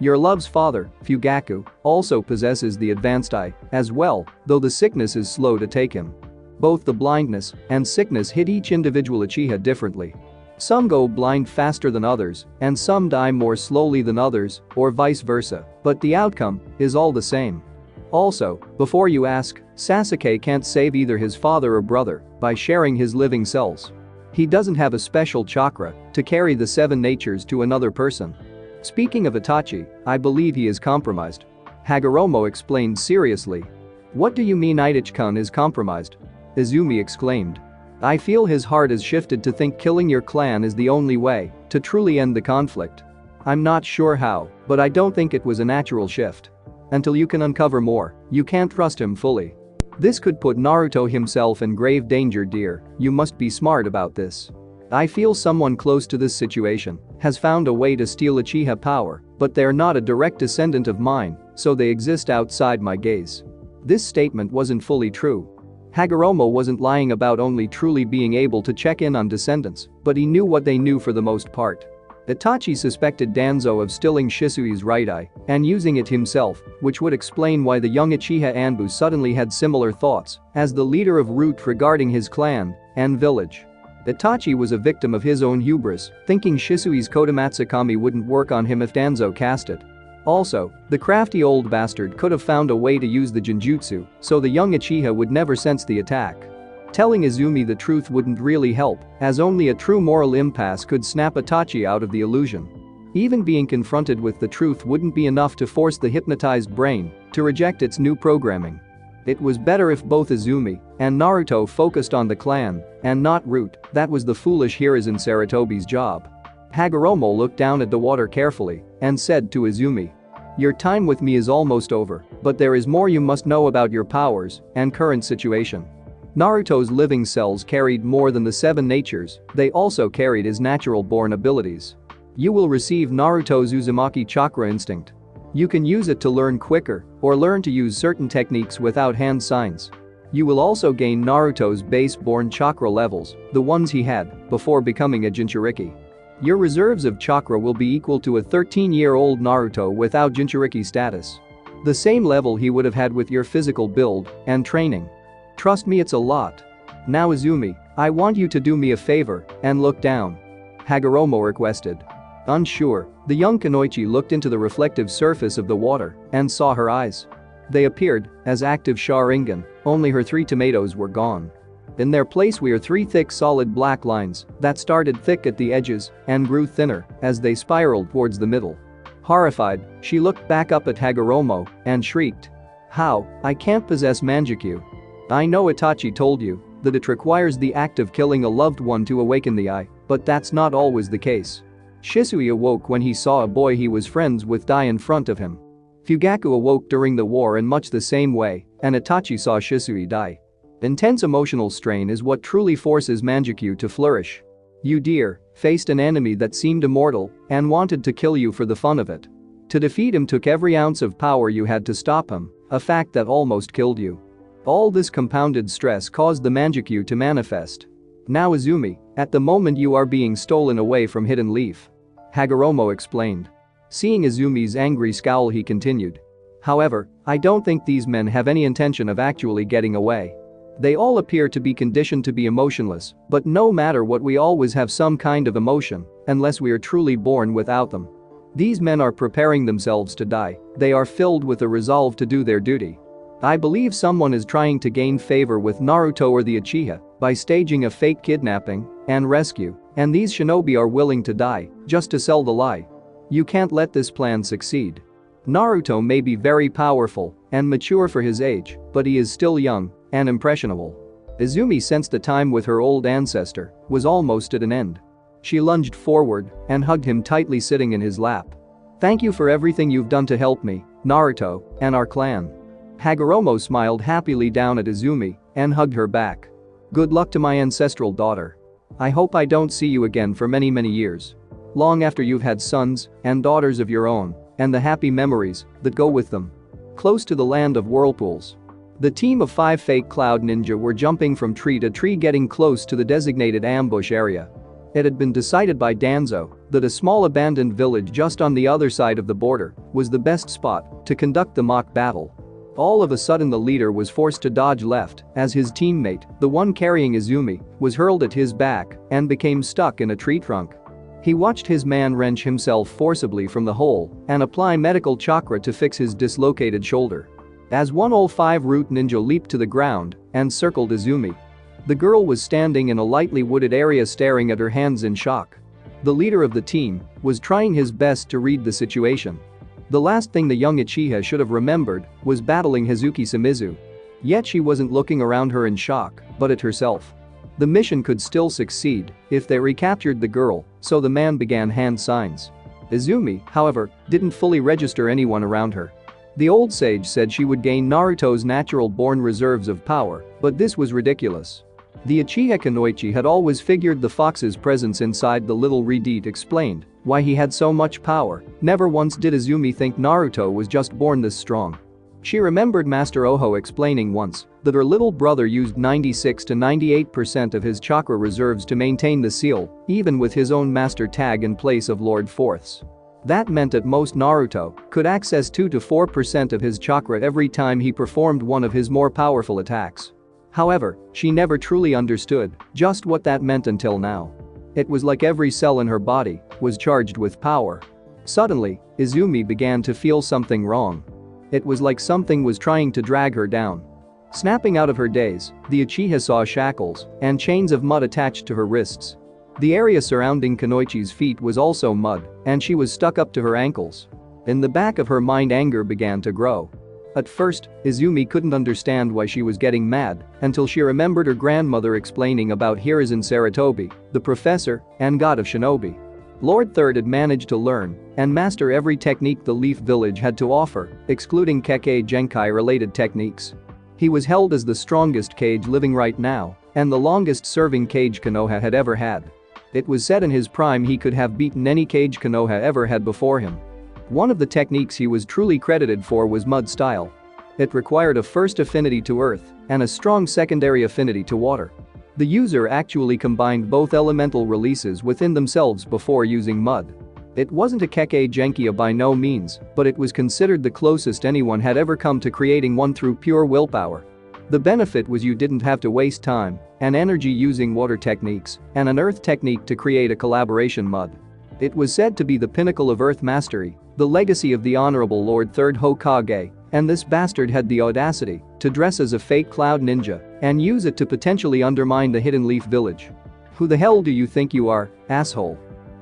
Your love's father, Fugaku, also possesses the advanced eye as well, though the sickness is slow to take him. Both the blindness and sickness hit each individual Uchiha differently. Some go blind faster than others, and some die more slowly than others, or vice versa, but the outcome is all the same. Also, before you ask, Sasuke can't save either his father or brother by sharing his living cells. He doesn't have a special chakra to carry the 7 natures to another person. Speaking of Itachi, I believe he is compromised." Hagoromo explained seriously. "What do you mean Itachi-kun is compromised?" Izumi exclaimed. "I feel his heart has shifted to think killing your clan is the only way to truly end the conflict. I'm not sure how, but I don't think it was a natural shift. Until you can uncover more, you can't trust him fully. This could put Naruto himself in grave danger, dear. You must be smart about this. I feel someone close to this situation has found a way to steal Uchiha power, but they're not a direct descendant of mine, so they exist outside my gaze." This statement wasn't fully true. Hagoromo wasn't lying about only truly being able to check in on descendants, but he knew what they knew for the most part. Itachi suspected Danzo of stealing Shisui's right eye and using it himself, which would explain why the young Uchiha Anbu suddenly had similar thoughts as the leader of Root regarding his clan and village. Itachi was a victim of his own hubris, thinking Shisui's Kodomatsukami wouldn't work on him if Danzo cast it. Also, the crafty old bastard could have found a way to use the Genjutsu so the young Uchiha would never sense the attack. Telling Izumi the truth wouldn't really help, as only a true moral impasse could snap Itachi out of the illusion. Even being confronted with the truth wouldn't be enough to force the hypnotized brain to reject its new programming. It was better if both Izumi and Naruto focused on the clan and not Root. That was the foolish Hiruzen Sarutobi's job. Hagoromo looked down at the water carefully and said to Izumi, "Your time with me is almost over, but there is more you must know about your powers and current situation." Naruto's living cells carried more than the 7 natures, they also carried his natural-born abilities. You will receive Naruto's Uzumaki Chakra Instinct. You can use it to learn quicker or learn to use certain techniques without hand signs. You will also gain Naruto's base-born chakra levels, the ones he had before becoming a Jinchuriki. Your reserves of chakra will be equal to a 13-year-old Naruto without Jinchuriki status. The same level he would have had with your physical build and training. Trust me, it's a lot. Now Izumi, I want you to do me a favor and look down," Hagoromo requested. Unsure, the young Kunoichi looked into the reflective surface of the water and saw her eyes. They appeared as active Sharingan, only her 3 tomatoes were gone. In their place were 3 thick solid black lines that started thick at the edges and grew thinner as they spiraled towards the middle. Horrified, she looked back up at Hagoromo and shrieked. How? I can't possess Manjikyu. I know Itachi told you that it requires the act of killing a loved one to awaken the eye, but that's not always the case. Shisui awoke when he saw a boy he was friends with die in front of him. Fugaku awoke during the war in much the same way, and Itachi saw Shisui die. Intense emotional strain is what truly forces Manjikyu to flourish. You, dear, faced an enemy that seemed immortal and wanted to kill you for the fun of it. To defeat him took every ounce of power you had to stop him, a fact that almost killed you. All this compounded stress caused the Manjikyu to manifest. Now Izumi, at the moment you are being stolen away from Hidden Leaf. Hagoromo explained. Seeing Izumi's angry scowl, he continued. However, I don't think these men have any intention of actually getting away. They all appear to be conditioned to be emotionless, but no matter what, we always have some kind of emotion, unless we are truly born without them. These men are preparing themselves to die. They are filled with a resolve to do their duty. I believe someone is trying to gain favor with Naruto or the Uchiha by staging a fake kidnapping and rescue, and these shinobi are willing to die just to sell the lie. You can't let this plan succeed. Naruto may be very powerful and mature for his age, but he is still young and impressionable. Izumi sensed the time with her old ancestor was almost at an end. She lunged forward and hugged him tightly, sitting in his lap. Thank you for everything you've done to help me, Naruto, and our clan. Hagoromo smiled happily down at Izumi and hugged her back. Good luck to my ancestral daughter. I hope I don't see you again for many years. Long after you've had sons and daughters of your own, and the happy memories that go with them. Close to the land of whirlpools. The team of 5 fake cloud ninja were jumping from tree to tree, getting close to the designated ambush area. It had been decided by Danzo that a small abandoned village just on the other side of the border was the best spot to conduct the mock battle. All of a sudden the leader was forced to dodge left as his teammate, the one carrying Izumi, was hurled at his back and became stuck in a tree trunk. He watched his man wrench himself forcibly from the hole and apply medical chakra to fix his dislocated shoulder. As one all 5 root ninja leaped to the ground and circled Izumi. The girl was standing in a lightly wooded area staring at her hands in shock. The leader of the team was trying his best to read the situation. The last thing the young Uchiha should have remembered was battling Hazuki Shimizu. Yet she wasn't looking around her in shock, but at herself. The mission could still succeed if they recaptured the girl, so the man began hand signs. Izumi, however, didn't fully register anyone around her. The old sage said she would gain Naruto's natural-born reserves of power, but this was ridiculous. The Uchiha Kunoichi had always figured the fox's presence inside the little redeed explained why he had so much power. Never once did Izumi think Naruto was just born this strong. She remembered Master Oho explaining once that her little brother used 96 to 98% of his chakra reserves to maintain the seal, even with his own master tag in place of Lord Fourth's. That meant at most Naruto could access 2 to 4% of his chakra every time he performed one of his more powerful attacks. However, she never truly understood just what that meant until now. It was like every cell in her body was charged with power. Suddenly, Izumi began to feel something wrong. It was like something was trying to drag her down. Snapping out of her daze, the Uchiha saw shackles and chains of mud attached to her wrists. The area surrounding Kunoichi's feet was also mud, and she was stuck up to her ankles. In the back of her mind, anger began to grow. At first, Izumi couldn't understand why she was getting mad until she remembered her grandmother explaining about Hiruzen Sarutobi, the professor and god of shinobi. Lord Third had managed to learn and master every technique the Leaf Village had to offer, excluding Kekkei Genkai-related techniques. He was held as the strongest Kage living right now and the longest-serving Kage Konoha had ever had. It was said in his prime he could have beaten any Kage Konoha ever had before him. One of the techniques he was truly credited for was Mud Style. It required a first affinity to earth and a strong secondary affinity to water. The user actually combined both elemental releases within themselves before using mud. It wasn't a Kekkei Genkai by no means, but it was considered the closest anyone had ever come to creating one through pure willpower. The benefit was you didn't have to waste time and energy using water techniques and an earth technique to create a collaboration mud. It was said to be the pinnacle of earth mastery, the legacy of the Honorable Lord Third Hokage, and this bastard had the audacity to dress as a fake cloud ninja and use it to potentially undermine the Hidden Leaf Village. Who the hell do you think you are, asshole?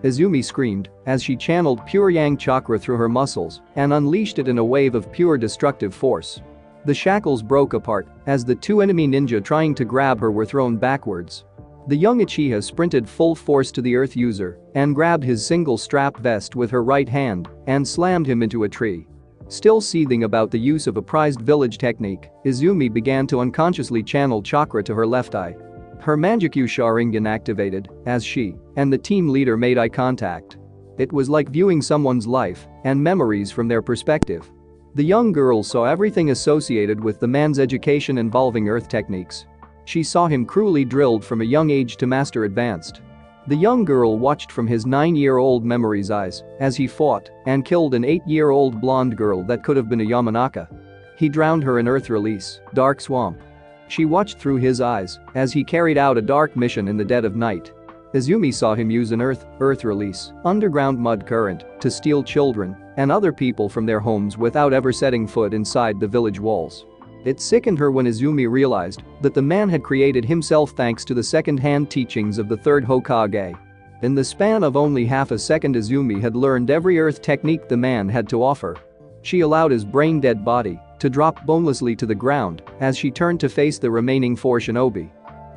Izumi screamed as she channeled pure yang chakra through her muscles and unleashed it in a wave of pure destructive force. The shackles broke apart as the two enemy ninja trying to grab her were thrown backwards. The young Uchiha sprinted full force to the earth user and grabbed his single strap vest with her right hand and slammed him into a tree. Still seething about the use of a prized village technique, Izumi began to unconsciously channel chakra to her left eye. Her Manjikyu Sharingan activated as she and the team leader made eye contact. It was like viewing someone's life and memories from their perspective. The young girl saw everything associated with the man's education involving earth techniques. She saw him cruelly drilled from a young age to master advanced. The young girl watched from his 9-year-old memory's eyes as he fought and killed an 8-year-old blonde girl that could have been a Yamanaka. He drowned her in earth release, dark swamp. She watched through his eyes as he carried out a dark mission in the dead of night. Izumi saw him use an earth release, underground mud current to steal children and other people from their homes without ever setting foot inside the village walls. It sickened her when Izumi realized that the man had created himself thanks to the second-hand teachings of the third Hokage. In the span of only half a second, Izumi had learned every earth technique the man had to offer. She allowed his brain-dead body to drop bonelessly to the ground as she turned to face the remaining 4 shinobi.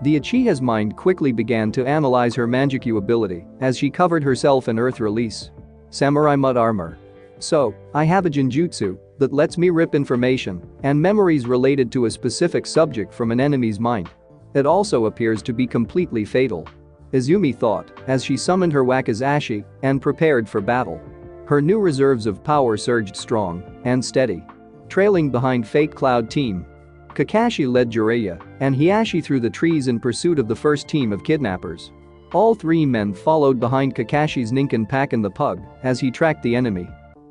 The Uchiha's mind quickly began to analyze her Manjikyu ability as she covered herself in earth release. Samurai mud armor. So, I have a Jinjutsu that lets me rip information and memories related to a specific subject from an enemy's mind. It also appears to be completely fatal. Izumi thought as she summoned her Wakizashi and prepared for battle. Her new reserves of power surged strong and steady. Trailing behind Fake Cloud team, Kakashi led Jiraiya and Hiashi through the trees in pursuit of the first team of kidnappers. All 3 men followed behind Kakashi's Ninken Pack and the Pug as he tracked the enemy.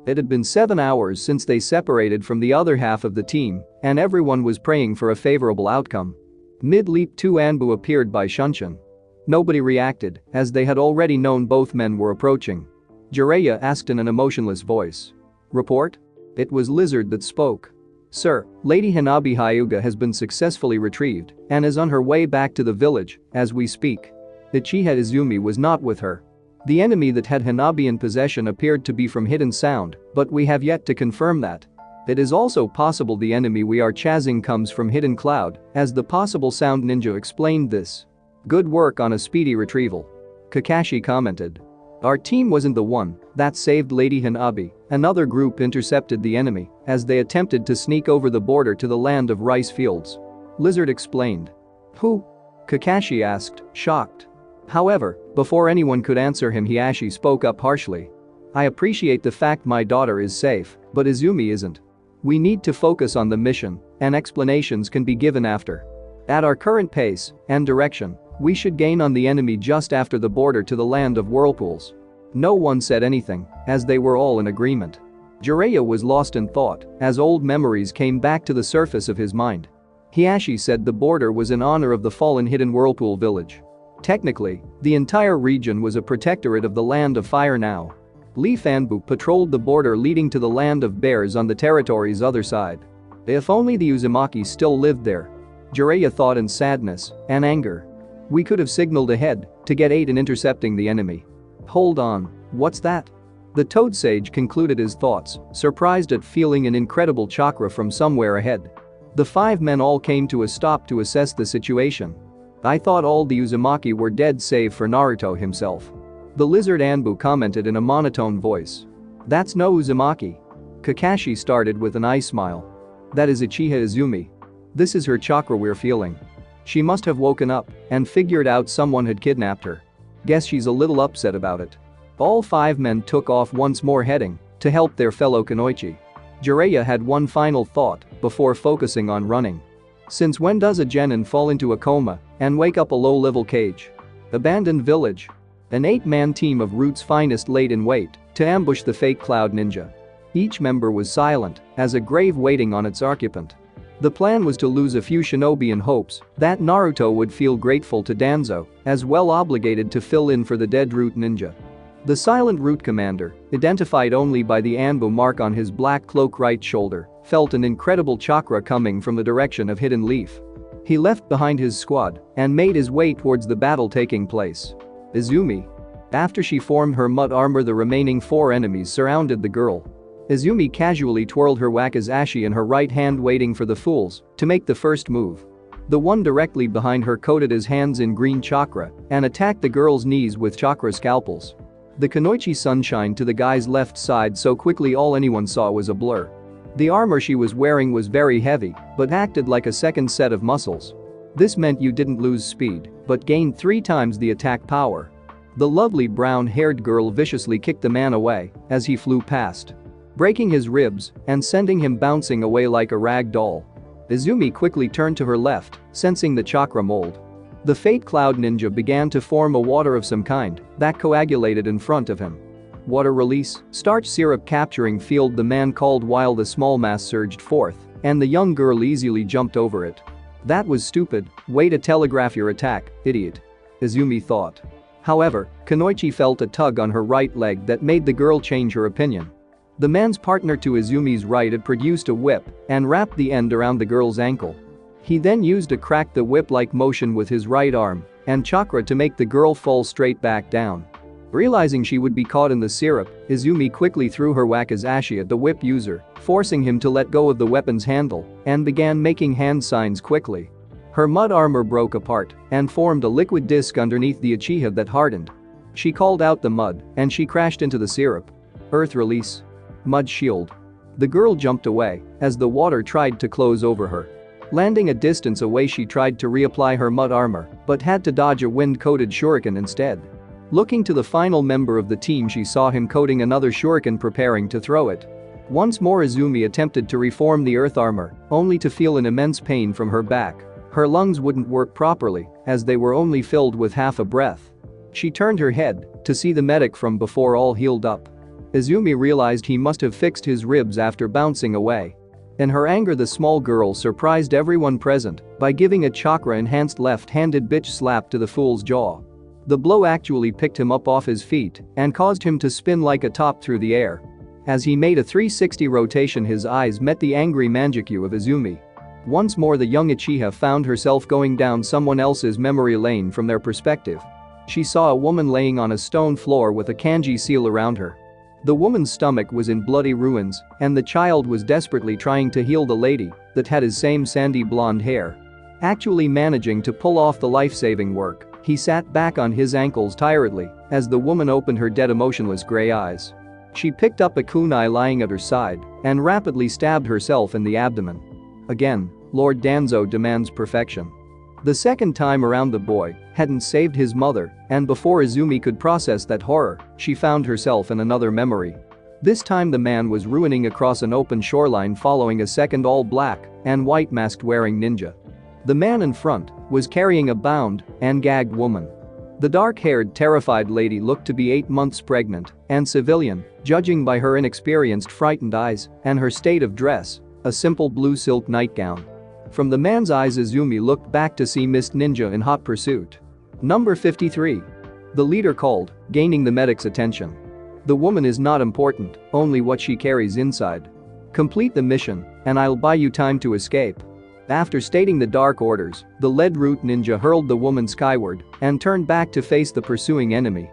It had been 7 hours since they separated from the other half of the team, and everyone was praying for a favorable outcome. Mid-leap 2 Anbu appeared by Shunshin. Nobody reacted, as they had already known both men were approaching. Jiraiya asked in an emotionless voice. "Report?" It was Lizard that spoke. "Sir, Lady Hanabi Hyuga has been successfully retrieved and is on her way back to the village as we speak." Uchiha Izumi was not with her. The enemy that had Hanabi in possession appeared to be from Hidden Sound, but we have yet to confirm that. It is also possible the enemy we are chasing comes from Hidden Cloud, as the possible sound ninja explained this. "Good work on a speedy retrieval," Kakashi commented. "Our team wasn't the one that saved Lady Hanabi. Another group intercepted the enemy as they attempted to sneak over the border to the land of rice fields," Lizard explained. "Who?" Kakashi asked, shocked. However, before anyone could answer him, Hiashi spoke up harshly. "I appreciate the fact my daughter is safe, but Izumi isn't. We need to focus on the mission, and explanations can be given after. At our current pace and direction, we should gain on the enemy just after the border to the land of whirlpools." No one said anything, as they were all in agreement. Jiraiya was lost in thought as old memories came back to the surface of his mind. Hiashi said the border was in honor of the fallen hidden whirlpool village. Technically, the entire region was a protectorate of the Land of Fire now. Leaf Anbu patrolled the border leading to the Land of Bears on the territory's other side. If only the Uzumaki still lived there. Jiraiya thought in sadness and anger. We could have signaled ahead to get aid in intercepting the enemy. Hold on, what's that? The Toad Sage concluded his thoughts, surprised at feeling an incredible chakra from somewhere ahead. The 5 men all came to a stop to assess the situation. I thought all the Uzumaki were dead save for Naruto himself. The Lizard Anbu commented in a monotone voice. That's no Uzumaki. Kakashi started with an eye smile. That is Uchiha Izumi. This is her chakra we're feeling. She must have woken up and figured out someone had kidnapped her. Guess she's a little upset about it. All 5 men took off once more, heading to help their fellow Kunoichi. Jiraiya had one final thought before focusing on running. Since when does a genin fall into a coma and wake up a low-level cage? Abandoned village. An 8-man team of Root's finest laid in wait to ambush the fake Cloud Ninja. Each member was silent as a grave waiting on its occupant. The plan was to lose a few shinobi in hopes that Naruto would feel grateful to Danzo, as well obligated to fill in for the dead Root Ninja. The silent Root commander, identified only by the Anbu mark on his black cloak right shoulder, felt an incredible chakra coming from the direction of Hidden Leaf. He left behind his squad and made his way towards the battle taking place. Izumi. After she formed her mud armor, the remaining 4 enemies surrounded the girl. Izumi casually twirled her wakizashi in her right hand, waiting for the fools to make the first move. The one directly behind her coated his hands in green chakra and attacked the girl's knees with chakra scalpels. The Kunoichi sunshine to the guy's left side so quickly all anyone saw was a blur. The armor she was wearing was very heavy but acted like a second set of muscles. This meant you didn't lose speed but gained 3 times the attack power. The lovely brown-haired girl viciously kicked the man away as he flew past, breaking his ribs and sending him bouncing away like a rag doll. Izumi quickly turned to her left, sensing the chakra mold. The Fate Cloud Ninja began to form a water of some kind that coagulated in front of him. Water release, starch syrup capturing field, the man called while the small mass surged forth and the young girl easily jumped over it. That was stupid, way to telegraph your attack, idiot, Izumi thought. However, Kunoichi felt a tug on her right leg that made the girl change her opinion. The man's partner to Izumi's right had produced a whip and wrapped the end around the girl's ankle. He then used a crack the whip-like motion with his right arm and chakra to make the girl fall straight back down. Realizing she would be caught in the syrup, Izumi quickly threw her wakizashi at the whip user, forcing him to let go of the weapon's handle and began making hand signs quickly. Her mud armor broke apart and formed a liquid disc underneath the Uchiha that hardened. She called out the mud and she crashed into the syrup. Earth release. Mud shield. The girl jumped away as the water tried to close over her. Landing a distance away, she tried to reapply her mud armor but had to dodge a wind-coated shuriken instead. Looking to the final member of the team, she saw him coating another shuriken, preparing to throw it. Once more Izumi attempted to reform the earth armor, only to feel an immense pain from her back. Her lungs wouldn't work properly as they were only filled with half a breath. She turned her head to see the medic from before all healed up. Izumi realized he must have fixed his ribs after bouncing away. In her anger, the small girl surprised everyone present by giving a chakra-enhanced left-handed bitch slap to the fool's jaw. The blow actually picked him up off his feet and caused him to spin like a top through the air. As he made a 360 rotation, his eyes met the angry manjikyu of Izumi. Once more the young Uchiha found herself going down someone else's memory lane from their perspective. She saw a woman laying on a stone floor with a kanji seal around her. The woman's stomach was in bloody ruins and the child was desperately trying to heal the lady that had his same sandy blonde hair. Actually managing to pull off the life-saving work, he sat back on his ankles tiredly as the woman opened her dead emotionless gray eyes. She picked up a kunai lying at her side and rapidly stabbed herself in the abdomen. Again, Lord Danzo demands perfection. The second time around, the boy hadn't saved his mother, and before Izumi could process that horror, she found herself in another memory. This time the man was ruining across an open shoreline following a second all-black and white masked-wearing ninja. The man in front was carrying a bound and gagged woman. The dark-haired, terrified lady looked to be 8 months pregnant and civilian, judging by her inexperienced, frightened eyes and her state of dress, a simple blue silk nightgown. From the man's eyes, Izumi looked back to see Mist Ninja in hot pursuit. Number 53. The leader called, gaining the medic's attention. The woman is not important, only what she carries inside. Complete the mission, and I'll buy you time to escape. After stating the dark orders, the lead root ninja hurled the woman skyward and turned back to face the pursuing enemy.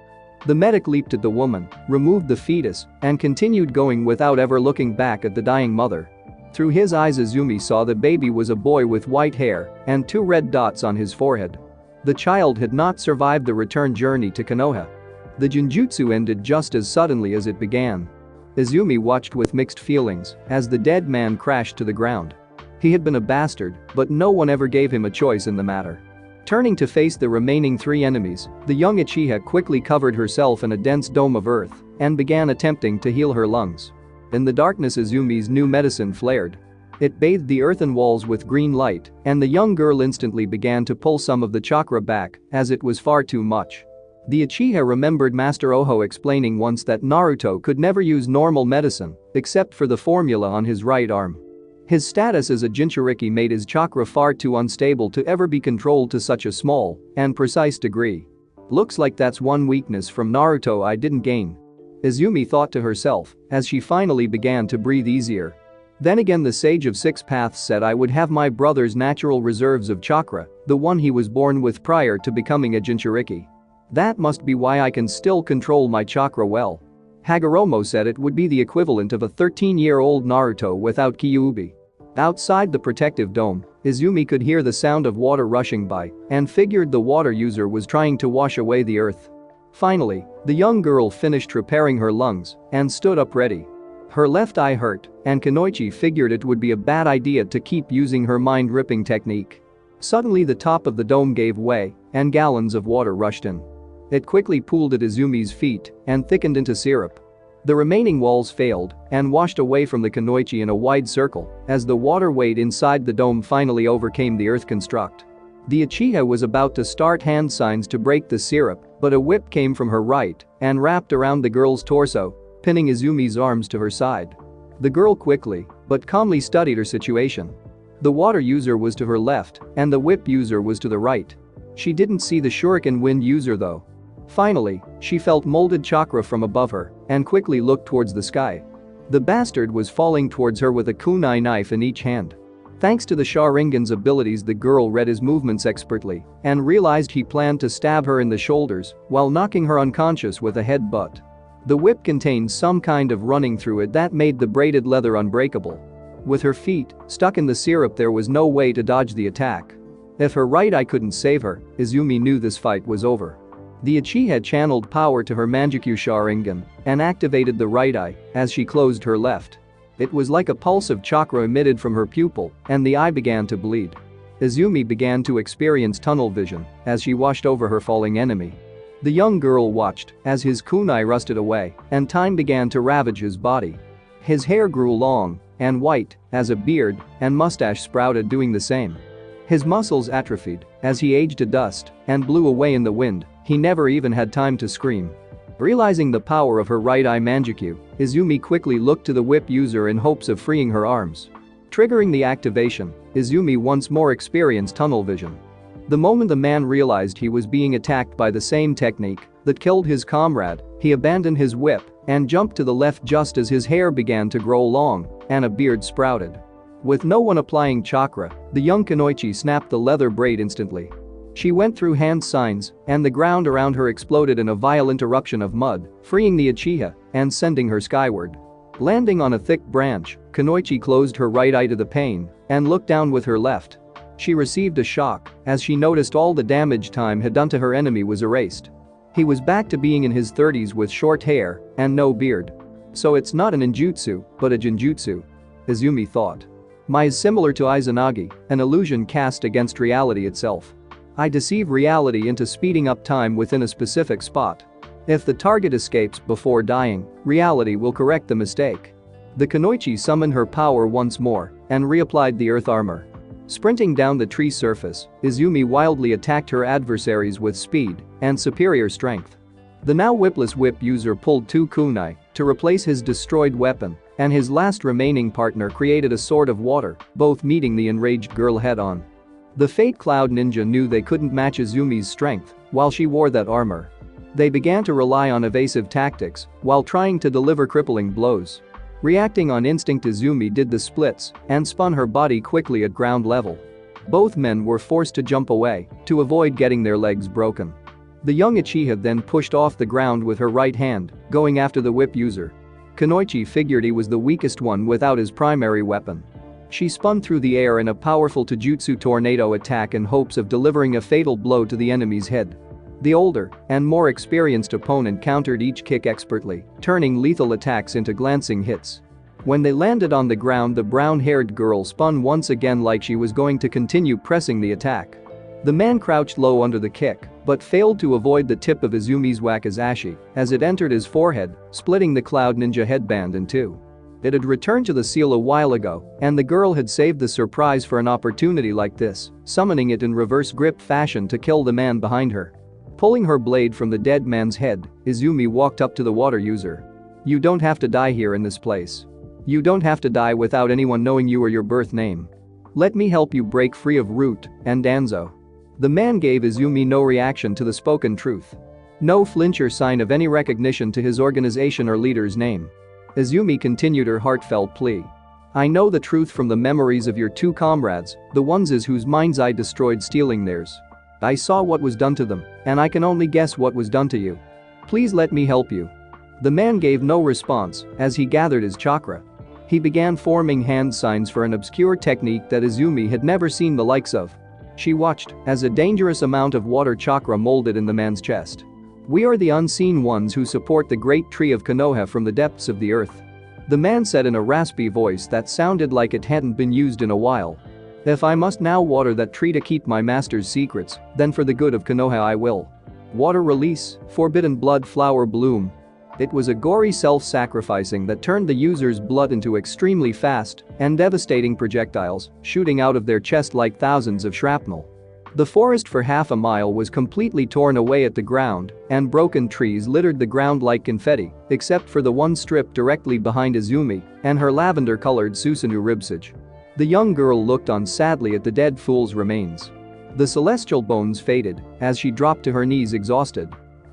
The medic leaped at the woman, removed the fetus, and continued going without ever looking back at the dying mother. Through his eyes, Izumi saw the baby was a boy with white hair and 2 red dots on his forehead. The child had not survived the return journey to Konoha. The Jinjutsu ended just as suddenly as it began. Izumi watched with mixed feelings as the dead man crashed to the ground. He had been a bastard, but no one ever gave him a choice in the matter. Turning to face the remaining 3 enemies, the young Uchiha quickly covered herself in a dense dome of earth and began attempting to heal her lungs. In the darkness, Izumi's new medicine flared. It bathed the earthen walls with green light, and the young girl instantly began to pull some of the chakra back as it was far too much. The Uchiha remembered Master Oho explaining once that Naruto could never use normal medicine except for the formula on his right arm. His status as a Jinchuriki made his chakra far too unstable to ever be controlled to such a small and precise degree. Looks like that's one weakness from Naruto I didn't gain, Izumi thought to herself as she finally began to breathe easier. Then again, the Sage of 6 Paths said I would have my brother's natural reserves of chakra, the one he was born with prior to becoming a Jinchuriki. That must be why I can still control my chakra well. Hagoromo said it would be the equivalent of a 13-year-old Naruto without Kyuubi. Outside the protective dome, Izumi could hear the sound of water rushing by and figured the water user was trying to wash away the earth. Finally, the young girl finished repairing her lungs and stood up ready. Her left eye hurt, and Kunoichi figured it would be a bad idea to keep using her mind-ripping technique. Suddenly the top of the dome gave way, and gallons of water rushed in. It quickly pooled at Izumi's feet and thickened into syrup. The remaining walls failed and washed away from the Kunoichi in a wide circle as the water weight inside the dome finally overcame the earth construct. The Uchiha was about to start hand signs to break the syrup, but a whip came from her right and wrapped around the girl's torso, pinning Izumi's arms to her side. The girl quickly but calmly studied her situation. The water user was to her left and the whip user was to the right. She didn't see the shuriken wind user though. Finally, she felt molded chakra from above her and quickly looked towards the sky. The bastard was falling towards her with a kunai knife in each hand. Thanks to the Sharingan's abilities, the girl read his movements expertly and realized he planned to stab her in the shoulders while knocking her unconscious with a headbutt. The whip contained some kind of running through it that made the braided leather unbreakable. With her feet stuck in the syrup, there was no way to dodge the attack. If her right eye couldn't save her, Izumi knew this fight was over. The Uchiha channeled power to her Manjikyu Sharingan and activated the right eye as she closed her left. It was like a pulse of chakra emitted from her pupil, and the eye began to bleed. Izumi began to experience tunnel vision as she watched over her falling enemy. The young girl watched as his kunai rusted away and time began to ravage his body. His hair grew long and white as a beard and mustache sprouted doing the same. His muscles atrophied as he aged to dust and blew away in the wind. He never even had time to scream. Realizing the power of her right eye Manjikyu, Izumi quickly looked to the whip user in hopes of freeing her arms. Triggering the activation, Izumi once more experienced tunnel vision. The moment the man realized he was being attacked by the same technique that killed his comrade, he abandoned his whip and jumped to the left just as his hair began to grow long and a beard sprouted. With no one applying chakra, the young Kunoichi snapped the leather braid instantly. She went through hand signs and the ground around her exploded in a violent eruption of mud, freeing the Uchiha and sending her skyward. Landing on a thick branch, Kunoichi closed her right eye to the pain and looked down with her left. She received a shock as she noticed all the damage time had done to her enemy was erased. He was back to being in his 30s with short hair and no beard. So it's not an ninjutsu, but a genjutsu. Izumi thought. My is similar to Izanagi, an illusion cast against reality itself. I deceive reality into speeding up time within a specific spot. If the target escapes before dying, reality will correct the mistake. The Kunoichi summoned her power once more and reapplied the earth armor. Sprinting down the tree surface, Izumi wildly attacked her adversaries with speed and superior strength. The now whipless whip user pulled two kunai to replace his destroyed weapon, and his last remaining partner created a sword of water, both meeting the enraged girl head-on. The Fate Cloud ninja knew they couldn't match Izumi's strength while she wore that armor. They began to rely on evasive tactics while trying to deliver crippling blows. Reacting on instinct, Izumi did the splits and spun her body quickly at ground level. Both men were forced to jump away to avoid getting their legs broken. The young Uchiha then pushed off the ground with her right hand, going after the whip user. Kunoichi figured he was the weakest one without his primary weapon. She spun through the air in a powerful Taijutsu tornado attack in hopes of delivering a fatal blow to the enemy's head. The older and more experienced opponent countered each kick expertly, turning lethal attacks into glancing hits. When they landed on the ground, the brown-haired girl spun once again like she was going to continue pressing the attack. The man crouched low under the kick, but failed to avoid the tip of Izumi's wakizashi as it entered his forehead, splitting the Cloud Ninja headband in two. It had returned to the seal a while ago, and the girl had saved the surprise for an opportunity like this, summoning it in reverse grip fashion to kill the man behind her. Pulling her blade from the dead man's head, Izumi walked up to the water user. You don't have to die here in this place. You don't have to die without anyone knowing you or your birth name. Let me help you break free of Root and Danzo. The man gave Izumi no reaction to the spoken truth. No flinch or sign of any recognition to his organization or leader's name. Izumi continued her heartfelt plea. I know the truth from the memories of your two comrades, the ones whose minds I destroyed stealing theirs. I saw what was done to them, and I can only guess what was done to you. Please let me help you. The man gave no response as he gathered his chakra. He began forming hand signs for an obscure technique that Izumi had never seen the likes of. She watched as a dangerous amount of water chakra molded in the man's chest. "We are the unseen ones who support the great tree of Konoha from the depths of the earth," the man said in a raspy voice that sounded like it hadn't been used in a while. "If I must now water that tree to keep my master's secrets, then for the good of Konoha I will. Water release, forbidden blood flower bloom." It was a gory self-sacrificing that turned the user's blood into extremely fast and devastating projectiles, shooting out of their chest like thousands of shrapnel. The forest for half a mile was completely torn away at the ground, and broken trees littered the ground like confetti, except for the one strip directly behind Izumi and her lavender-colored Susanoo ribsage. The young girl looked on sadly at the dead fool's remains. The celestial bones faded as she dropped to her knees exhausted.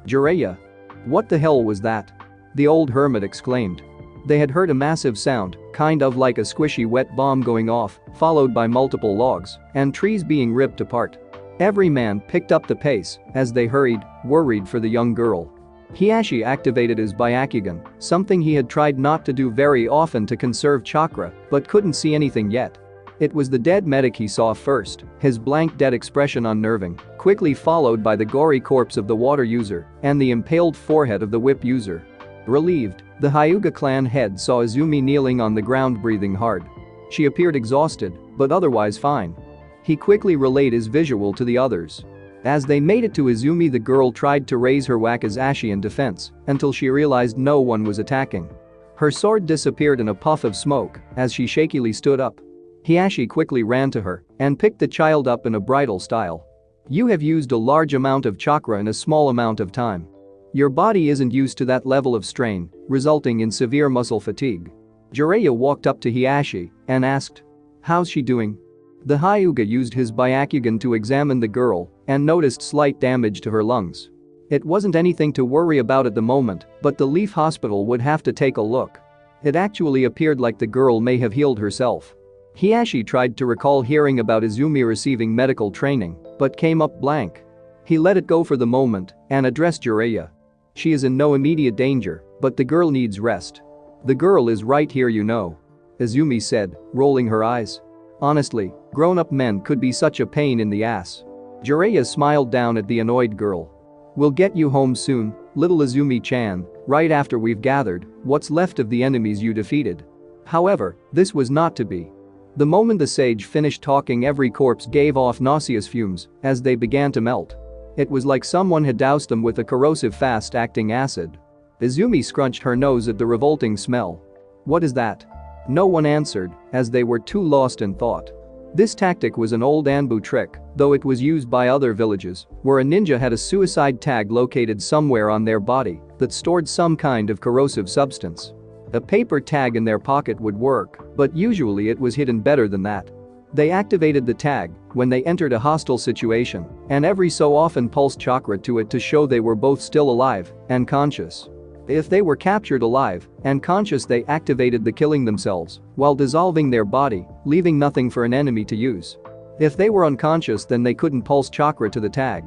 "Jiraiya? What the hell was that?" the old hermit exclaimed. They had heard a massive sound, kind of like a squishy wet bomb going off, followed by multiple logs and trees being ripped apart. Every man picked up the pace as they hurried, worried for the young girl. Hiashi activated his Byakugan, something he had tried not to do very often to conserve chakra, but couldn't see anything yet. It was the dead medic he saw first, his blank dead expression unnerving, quickly followed by the gory corpse of the water user and the impaled forehead of the whip user. Relieved, the Hyuga clan head saw Izumi kneeling on the ground breathing hard. She appeared exhausted, but otherwise fine. He quickly relayed his visual to the others. As they made it to Izumi, the girl tried to raise her wakizashi in defense until she realized no one was attacking. Her sword disappeared in a puff of smoke as she shakily stood up. Hiashi quickly ran to her and picked the child up in a bridal style. "You have used a large amount of chakra in a small amount of time. Your body isn't used to that level of strain, resulting in severe muscle fatigue." Jiraiya walked up to Hiashi and asked, "How's she doing?" The Hyuga used his Byakugan to examine the girl and noticed slight damage to her lungs. It wasn't anything to worry about at the moment, but the Leaf Hospital would have to take a look. It actually appeared like the girl may have healed herself. Hiashi tried to recall hearing about Izumi receiving medical training, but came up blank. He let it go for the moment and addressed Jiraiya. "She is in no immediate danger, but the girl needs rest." "The girl is right here, you know," Izumi said, rolling her eyes. "Honestly, grown-up men could be such a pain in the ass." Jiraiya smiled down at the annoyed girl. "We'll get you home soon, little Izumi-chan, right after we've gathered what's left of the enemies you defeated." However, this was not to be. The moment the sage finished talking, every corpse gave off nauseous fumes as they began to melt. It was like someone had doused them with a corrosive fast-acting acid. Izumi scrunched her nose at the revolting smell. "What is that?" No one answered as they were too lost in thought. This tactic was an old Anbu trick, though it was used by other villages where a ninja had a suicide tag located somewhere on their body that stored some kind of corrosive substance. A paper tag in their pocket would work, but usually it was hidden better than that. They activated the tag when they entered a hostile situation and every so often pulsed chakra to it to show they were both still alive and conscious. If they were captured alive and conscious, they activated the killing themselves while dissolving their body, leaving nothing for an enemy to use. If they were unconscious, then they couldn't pulse chakra to the tag.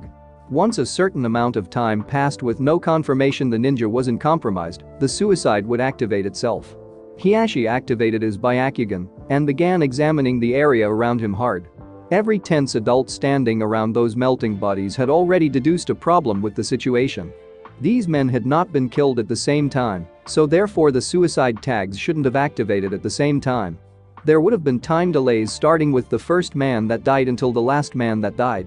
Once a certain amount of time passed with no confirmation the ninja wasn't compromised, the suicide would activate itself. Hiashi activated his Byakugan and began examining the area around him hard. Every tense adult standing around those melting bodies had already deduced a problem with the situation. These men had not been killed at the same time, so therefore the suicide tags shouldn't have activated at the same time. There would have been time delays starting with the first man that died until the last man that died.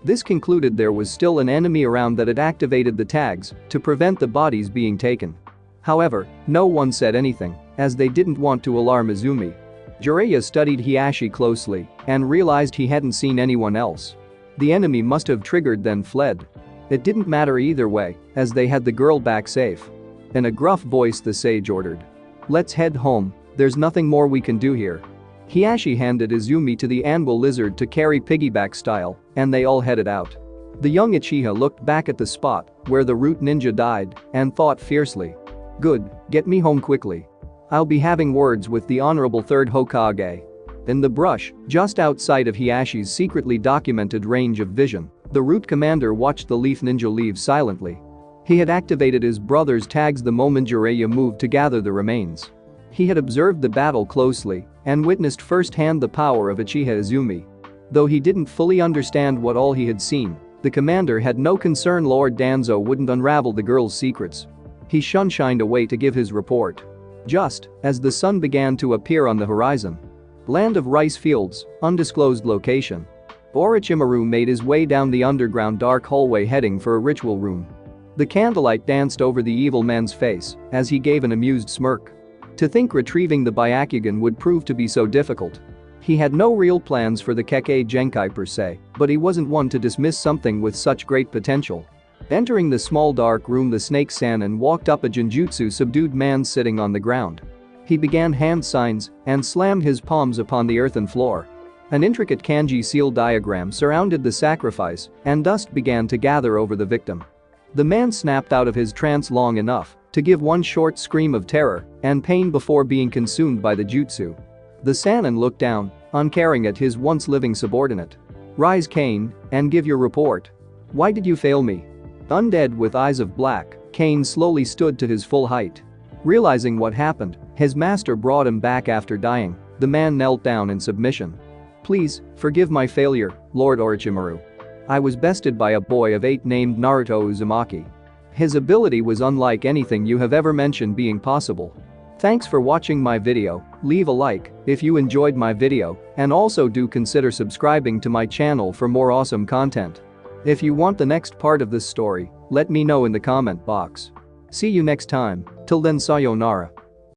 This concluded there was still an enemy around that had activated the tags to prevent the bodies being taken. However, no one said anything, as they didn't want to alarm Izumi. Jiraiya studied Hiashi closely and realized he hadn't seen anyone else. The enemy must have triggered then fled. It didn't matter either way, as they had the girl back safe. In a gruff voice the sage ordered, "Let's head home, there's nothing more we can do here." Hiashi handed Izumi to the anvil lizard to carry piggyback style, and they all headed out. The young Uchiha looked back at the spot where the root ninja died and thought fiercely, "Good, get me home quickly. I'll be having words with the honorable third Hokage." In the brush, just outside of Hiashi's secretly documented range of vision, the root commander watched the leaf ninja leave silently. He had activated his brother's tags the moment Jiraiya moved to gather the remains. He had observed the battle closely and witnessed firsthand the power of Uchiha Izumi. Though he didn't fully understand what all he had seen, the commander had no concern Lord Danzo wouldn't unravel the girl's secrets. He shined away to give his report. Just as the sun began to appear on the horizon. Land of rice fields, undisclosed location. Orochimaru made his way down the underground dark hallway heading for a ritual room. The candlelight danced over the evil man's face as he gave an amused smirk. To think retrieving the Byakugan would prove to be so difficult. He had no real plans for the Kekkei Genkai per se, but he wasn't one to dismiss something with such great potential. Entering the small dark room, the snake Sannin walked up a Genjutsu subdued man sitting on the ground. He began hand signs and slammed his palms upon the earthen floor. An intricate kanji seal diagram surrounded the sacrifice and dust began to gather over the victim. The man snapped out of his trance long enough to give one short scream of terror and pain before being consumed by the jutsu. The Sannin looked down, uncaring at his once living subordinate. "Rise, Kane, and give your report. Why did you fail me?" Undead with eyes of black, Kane slowly stood to his full height. Realizing what happened, his master brought him back after dying. The man knelt down in submission. "Please, forgive my failure, Lord Orochimaru. I was bested by a boy of 8 named Naruto Uzumaki. His ability was unlike anything you have ever mentioned being possible. Thanks for watching my video. Leave a like if you enjoyed my video and also do consider subscribing to my channel for more awesome content. If you want the next part of this story, let me know in the comment box. See you next time, till then sayonara."